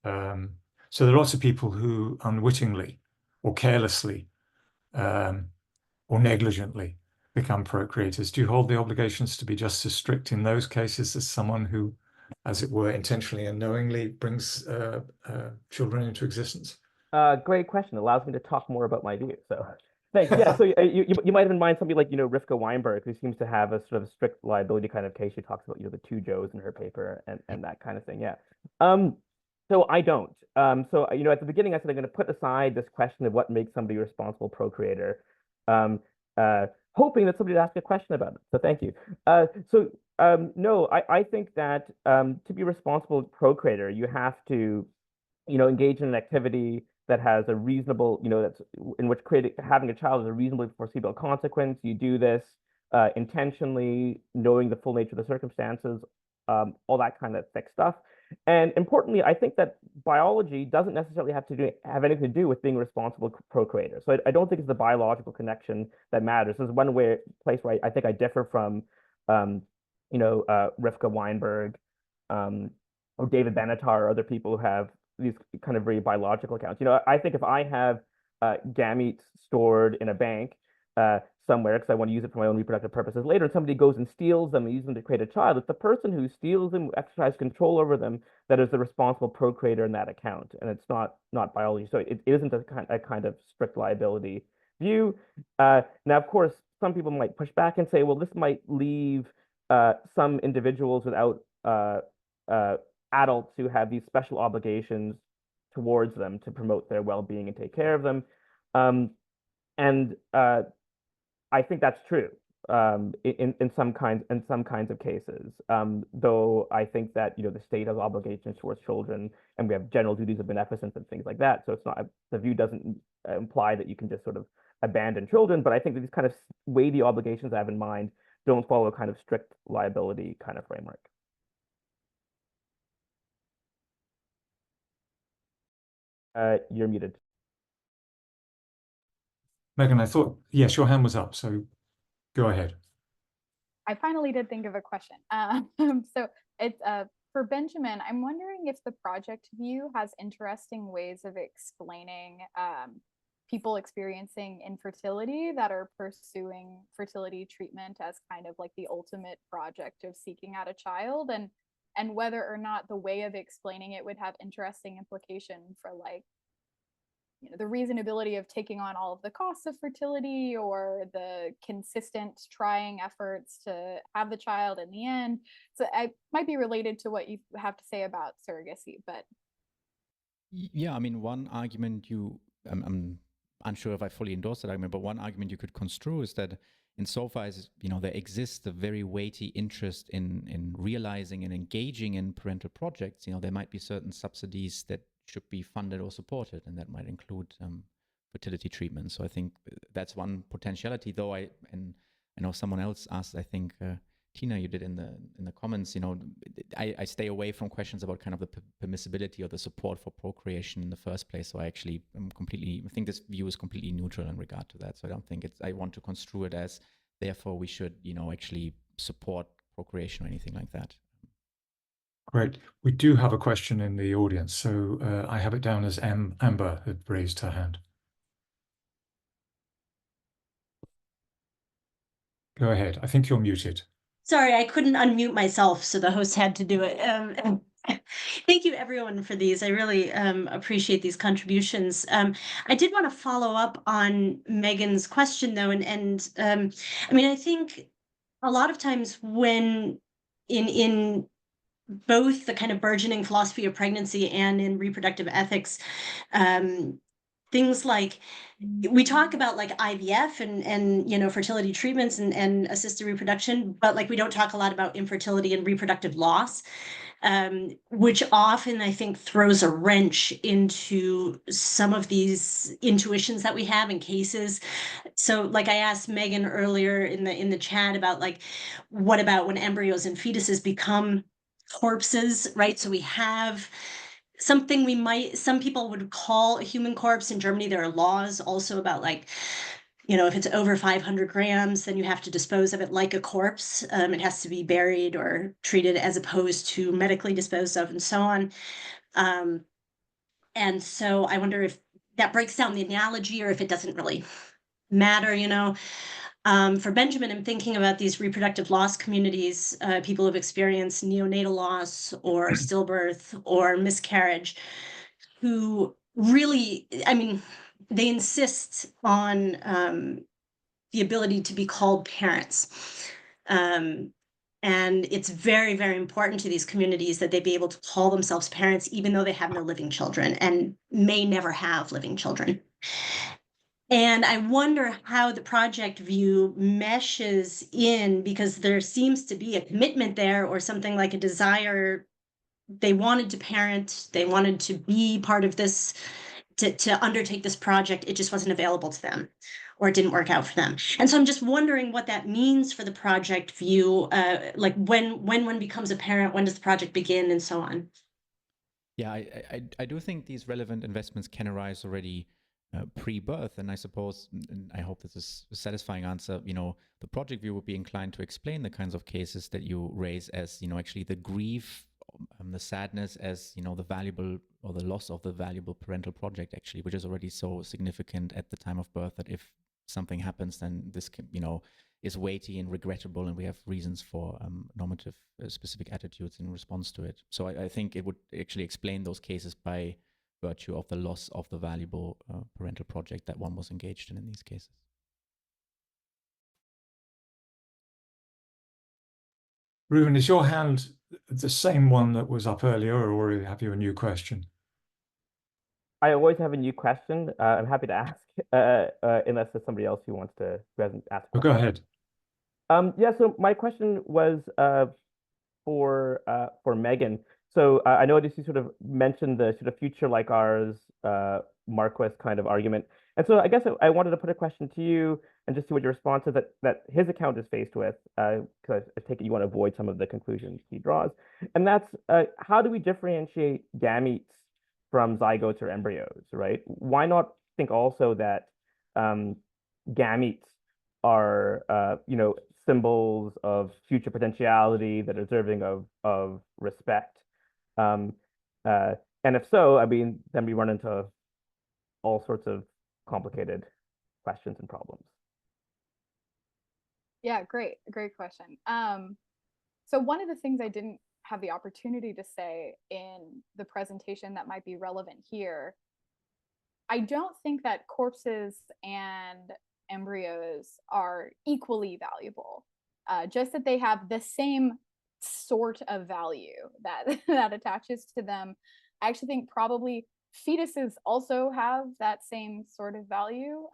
S2: So there are lots of people who unwittingly or carelessly or negligently become procreators. Do you hold the obligations to be just as strict in those cases as someone who, as it were, intentionally and knowingly brings children into existence?
S6: Great question. Allows me to talk more about my view. So thanks. Yeah. So you might have in mind somebody like Rivka Weinberg, who seems to have a sort of strict liability kind of case. She talks about the two Joes in her paper and that kind of thing. Yeah. So I don't. So at the beginning I said I'm going to put aside this question of what makes somebody a responsible procreator, hoping that somebody would ask a question about it. So thank you. No, I think that to be a responsible procreator, you have to engage in an activity that has a reasonable, that's in which having a child is a reasonably foreseeable consequence. You do this intentionally, knowing the full nature of the circumstances, all that kind of thick stuff. And importantly, I think that biology doesn't necessarily have anything to do with being a responsible procreator. So I don't think it's the biological connection that matters. There's one place where I think I differ from, Rivka Weinberg, or David Benatar, or other people who have these kind of very biological accounts. I think if I have gametes stored in a bank somewhere because I want to use it for my own reproductive purposes later, and somebody goes and steals them and uses them to create a child, it's the person who steals them, who exercises control over them, that is the responsible procreator in that account, and it's not biology. So it isn't a kind of strict liability view. Now, of course, some people might push back and say, well, this might leave some individuals without adults who have these special obligations towards them to promote their well-being and take care of them. And I think that's true in some kinds of cases. Though I think that the state has obligations towards children, and we have general duties of beneficence and things like that. So it's not, the view doesn't imply that you can just sort of abandon children. But I think that these kind of weighty obligations I have in mind don't follow a kind of strict liability kind of framework. You're muted.
S2: Megan, I thought, yes, your hand was up, so go ahead.
S3: I finally did think of a question. So it's for Benjamin. I'm wondering if the project view has interesting ways of explaining people experiencing infertility that are pursuing fertility treatment as kind of like the ultimate project of seeking out a child, and whether or not the way of explaining it would have interesting implication for like the reasonability of taking on all of the costs of fertility, or the consistent trying efforts to have the child in the end. So it might be related to what you have to say about surrogacy, but
S5: yeah, I mean, one argument I'm unsure if I fully endorse that argument, but one argument you could construe is that insofar as there exists a very weighty interest in realizing and engaging in parental projects, there might be certain subsidies that should be funded or supported, and that might include fertility treatment. So I think that's one potentiality. Though I know someone else asked, I think Tina, you did in the comments. I stay away from questions about kind of the permissibility or the support for procreation in the first place. So I think this view is completely neutral in regard to that. So I don't think I want to construe it as therefore we should actually support procreation or anything like that.
S2: Great. We do have a question in the audience. So I have it down as Amber had raised her hand. Go ahead. I think you're muted.
S7: Sorry, I couldn't unmute myself, so the host had to do it. Thank you, everyone, for these. I really appreciate these contributions. I did want to follow up on Megan's question, though, and I mean, I think a lot of times when in both the kind of burgeoning philosophy of pregnancy and in reproductive ethics, things like we talk about like IVF and fertility treatments and assisted reproduction, but like we don't talk a lot about infertility and reproductive loss, which often I think throws a wrench into some of these intuitions that we have in cases. So like I asked Megan earlier in the chat about like, what about when embryos and fetuses become corpses, right? So we have something some people would call a human corpse. In Germany, there are laws also about, like, if it's over 500 grams, then you have to dispose of it like a corpse. It has to be buried or treated as opposed to medically disposed of, and so on. And so I wonder if that breaks down the analogy, or if it doesn't really matter. For Benjamin, I'm thinking about these reproductive loss communities, people who've experienced neonatal loss or stillbirth or miscarriage, who really, they insist on the ability to be called parents. And it's very, very important to these communities that they be able to call themselves parents, even though they have no living children and may never have living children. And I wonder how the project view meshes in, because there seems to be a commitment there, or something like a desire. They wanted to parent, they wanted to be part of this, to undertake this project. It just wasn't available to them, or it didn't work out for them. And so I'm just wondering what that means for the project view, like when one becomes a parent, when does the project begin, and so on.
S5: Yeah, I do think these relevant investments can arise already pre-birth, and I suppose, and I hope this is a satisfying answer, the project view would be inclined to explain the kinds of cases that you raise as, actually the grief, the sadness as, the valuable, or the loss of the valuable parental project, actually, which is already so significant at the time of birth that if something happens, then this can, is weighty and regrettable, and we have reasons for normative specific attitudes in response to it. So I think it would actually explain those cases by virtue of the loss of the valuable parental project that one was engaged in these cases.
S2: Ruben, is your hand the same one that was up earlier, or have you a new question?
S6: I always have a new question. I'm happy to ask, unless there's somebody else who hasn't asked.
S2: Oh, go ahead.
S6: Yeah, so my question was for Megan. So I noticed you sort of mentioned the sort of future like ours Marquis kind of argument. And so I guess I wanted to put a question to you and just see what your response is that his account is faced with, because I take it you want to avoid some of the conclusions he draws. And that's how do we differentiate gametes from zygotes or embryos, right? Why not think also that gametes are, symbols of future potentiality that are deserving of respect? And if so, then we run into all sorts of complicated questions and problems.
S3: Yeah, great question. So one of the things I didn't have the opportunity to say in the presentation that might be relevant here, I don't think that corpses and embryos are equally valuable, just that they have the same sort of value that attaches to them. I actually think probably fetuses also have that same sort of value,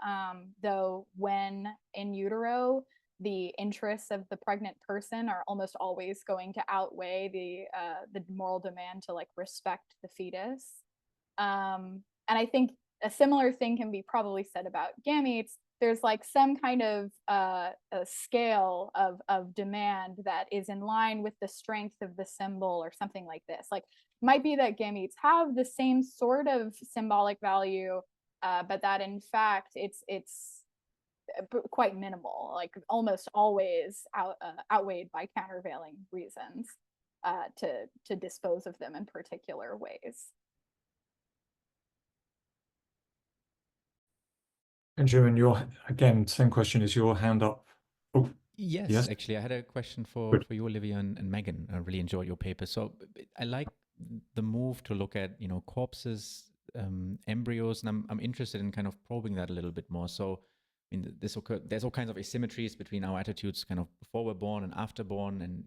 S3: though when in utero, the interests of the pregnant person are almost always going to outweigh the moral demand to like respect the fetus. And I think a similar thing can be probably said about gametes. There's like some kind of a scale of demand that is in line with the strength of the symbol or something like this. Like, might be that gametes have the same sort of symbolic value, but that in fact it's quite minimal, like almost always outweighed by countervailing reasons to dispose of them in particular ways.
S2: Benjamin, again, same question. Is your hand up? Oh,
S5: yes, actually, I had a question for you, Olivia, and Megan. I really enjoyed your paper. So I like the move to look at, corpses, embryos, and I'm interested in kind of probing that a little bit more. So, there's all kinds of asymmetries between our attitudes kind of before we're born and after born, and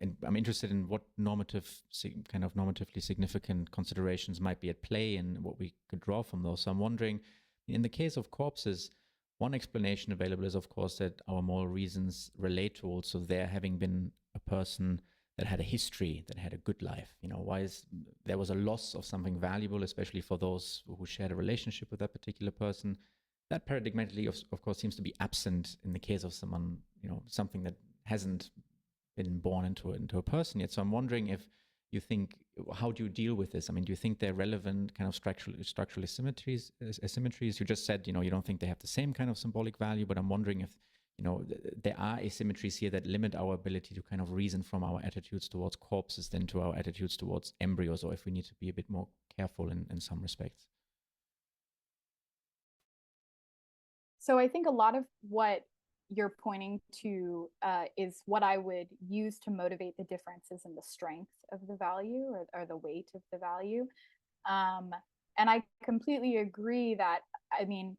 S5: and I'm interested in what normatively significant considerations might be at play and what we could draw from those. So I'm wondering, in the case of corpses, one explanation available is, of course, that our moral reasons relate to also there having been a person that had a history, that had a good life. There was a loss of something valuable, especially for those who shared a relationship with that particular person. That paradigmatically, of course, seems to be absent in the case of someone, something that hasn't been born into a person yet. So I'm wondering if you think, how do you deal with this? I mean, do you think they're relevant kind of structural asymmetries? You just said, you don't think they have the same kind of symbolic value, but I'm wondering if, there are asymmetries here that limit our ability to kind of reason from our attitudes towards corpses than to our attitudes towards embryos, or if we need to be a bit more careful in some respects.
S3: So I think a lot of what you're pointing to is what I would use to motivate the differences in the strength of the value or the weight of the value. And I completely agree that, I mean,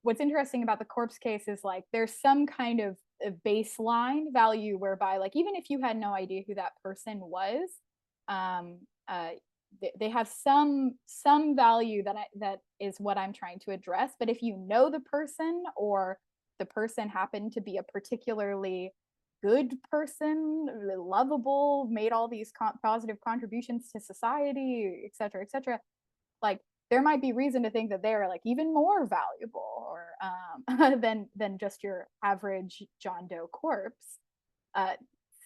S3: what's interesting about the corpse case is like there's some kind of a baseline value whereby like even if you had no idea who that person was, they have some value that is what I'm trying to address. But if you know the person, or the person happened to be a particularly good person, lovable, made all these positive contributions to society, et cetera, like there might be reason to think that they're like even more valuable or than just your average John Doe corpse.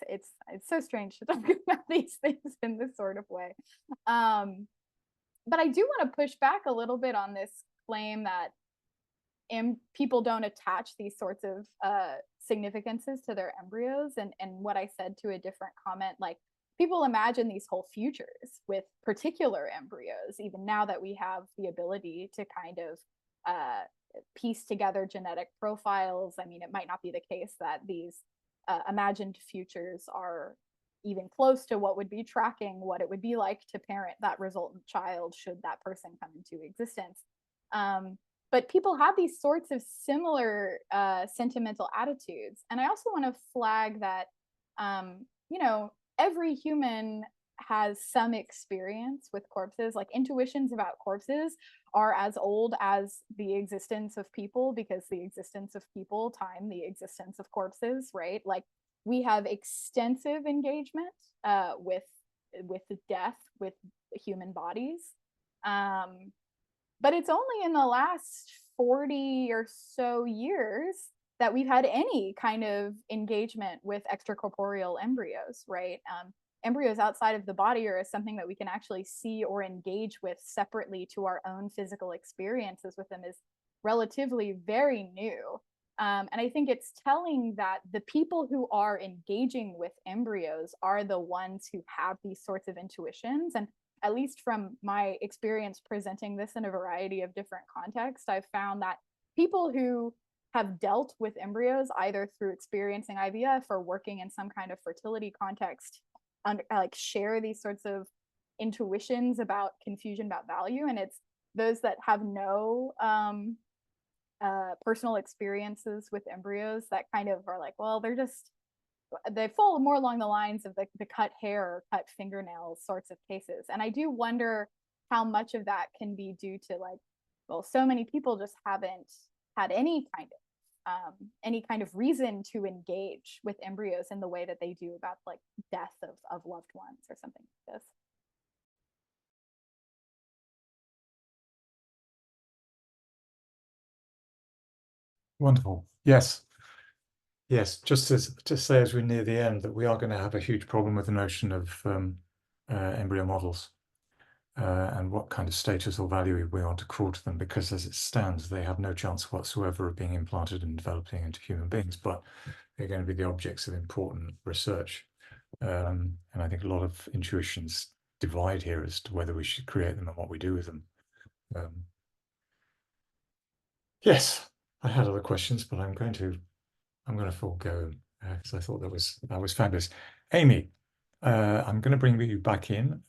S3: It's so strange to talk about these things in this sort of way. But I do want to push back a little bit on this claim that people don't attach these sorts of significances to their embryos, and what I said to a different comment, like people imagine these whole futures with particular embryos, even now that we have the ability to kind of piece together genetic profiles. I mean, it might not be the case that these imagined futures are even close to what would be tracking what it would be like to parent that resultant child should that person come into existence. But people have these sorts of similar sentimental attitudes. And I also want to flag that, every human has some experience with corpses. Like intuitions about corpses are as old as the existence of people, because the existence of people time the existence of corpses, right? Like we have extensive engagement with death, with human bodies. But it's only in the last 40 or so years that we've had any kind of engagement with extracorporeal embryos, right? Embryos outside of the body are something that we can actually see or engage with separately to our own physical experiences with them is relatively very new. And I think it's telling that the people who are engaging with embryos are the ones who have these sorts of intuitions. And at least from my experience presenting this in a variety of different contexts, I've found that people who have dealt with embryos either through experiencing IVF or working in some kind of fertility context, like share these sorts of intuitions about confusion about value. And it's those that have no personal experiences with embryos that kind of are like, well, they fall more along the lines of the cut hair or cut fingernails sorts of cases. And I do wonder how much of that can be due to like, well, so many people just haven't had any kind of reason to engage with embryos in the way that they do about like death of loved ones or something like this.
S2: Wonderful. Yes. Just to say as we near the end that we are going to have a huge problem with the notion of embryo models and what kind of status or value we want to accrue to them, because as it stands, they have no chance whatsoever of being implanted and developing into human beings, but they're going to be the objects of important research. And I think a lot of intuitions divide here as to whether we should create them and what we do with them. Yes, I had other questions, but I'm going to forego because I thought that was fabulous. Amy, I'm going to bring you back in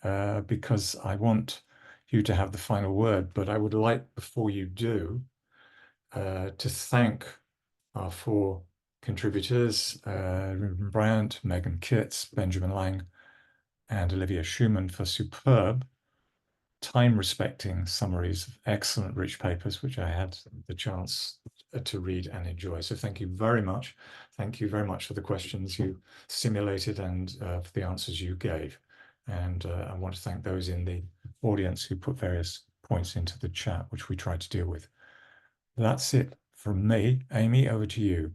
S2: because I want you to have the final word, but I would like, before you do, to thank our 4 contributors, Ruben Bryant, Megan Kitts, Benjamin Lang, and Olivia Schumann for superb, time-respecting summaries of excellent rich papers, which I had the chance to read and enjoy. So thank you very much. Thank you very much for the questions you stimulated and for the answers you gave. And I want to thank those in the audience who put various points into the chat, which we tried to deal with. That's it from me. Amy, over to you.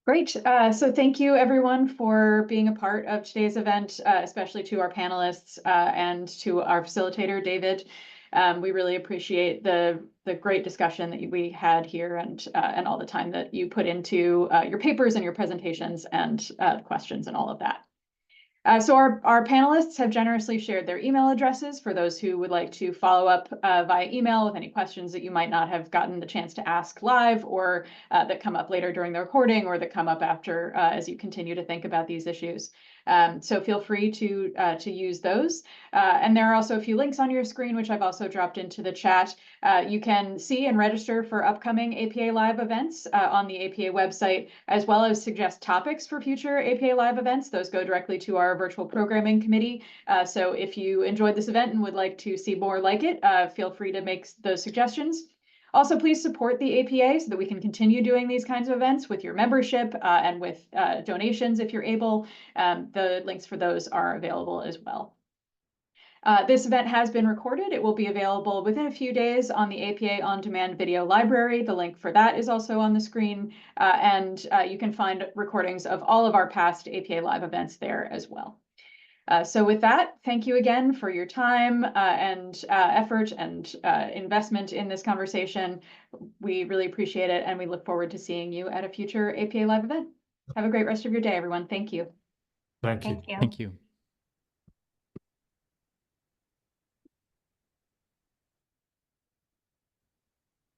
S1: Great. So thank you everyone for being a part of today's event, especially to our panelists and to our facilitator, David. We really appreciate the great discussion that we had here and all the time that you put into your papers and your presentations and questions and all of that. So our panelists have generously shared their email addresses for those who would like to follow up via email with any questions that you might not have gotten the chance to ask live, or that come up later during the recording, or that come up after as you continue to think about these issues. So feel free to use those. And there are also a few links on your screen, which I've also dropped into the chat. You can see and register for upcoming APA Live events on the APA website, as well as suggest topics for future APA Live events. Those go directly to our virtual programming committee. So if you enjoyed this event and would like to see more like it, feel free to make those suggestions. Also, please support the APA so that we can continue doing these kinds of events with your membership and with donations if you're able. The links for those are available as well. This event has been recorded. It will be available within a few days on the APA On Demand video library. The link for that is also on the screen. And you can find recordings of all of our past APA Live events there as well. So with that, thank you again for your time and effort and investment in this conversation. We really appreciate it, and we look forward to seeing you at a future APA Live event. Have a great rest of your day, everyone. Thank you.
S2: Thank you.
S4: Thank you.
S5: Thank you.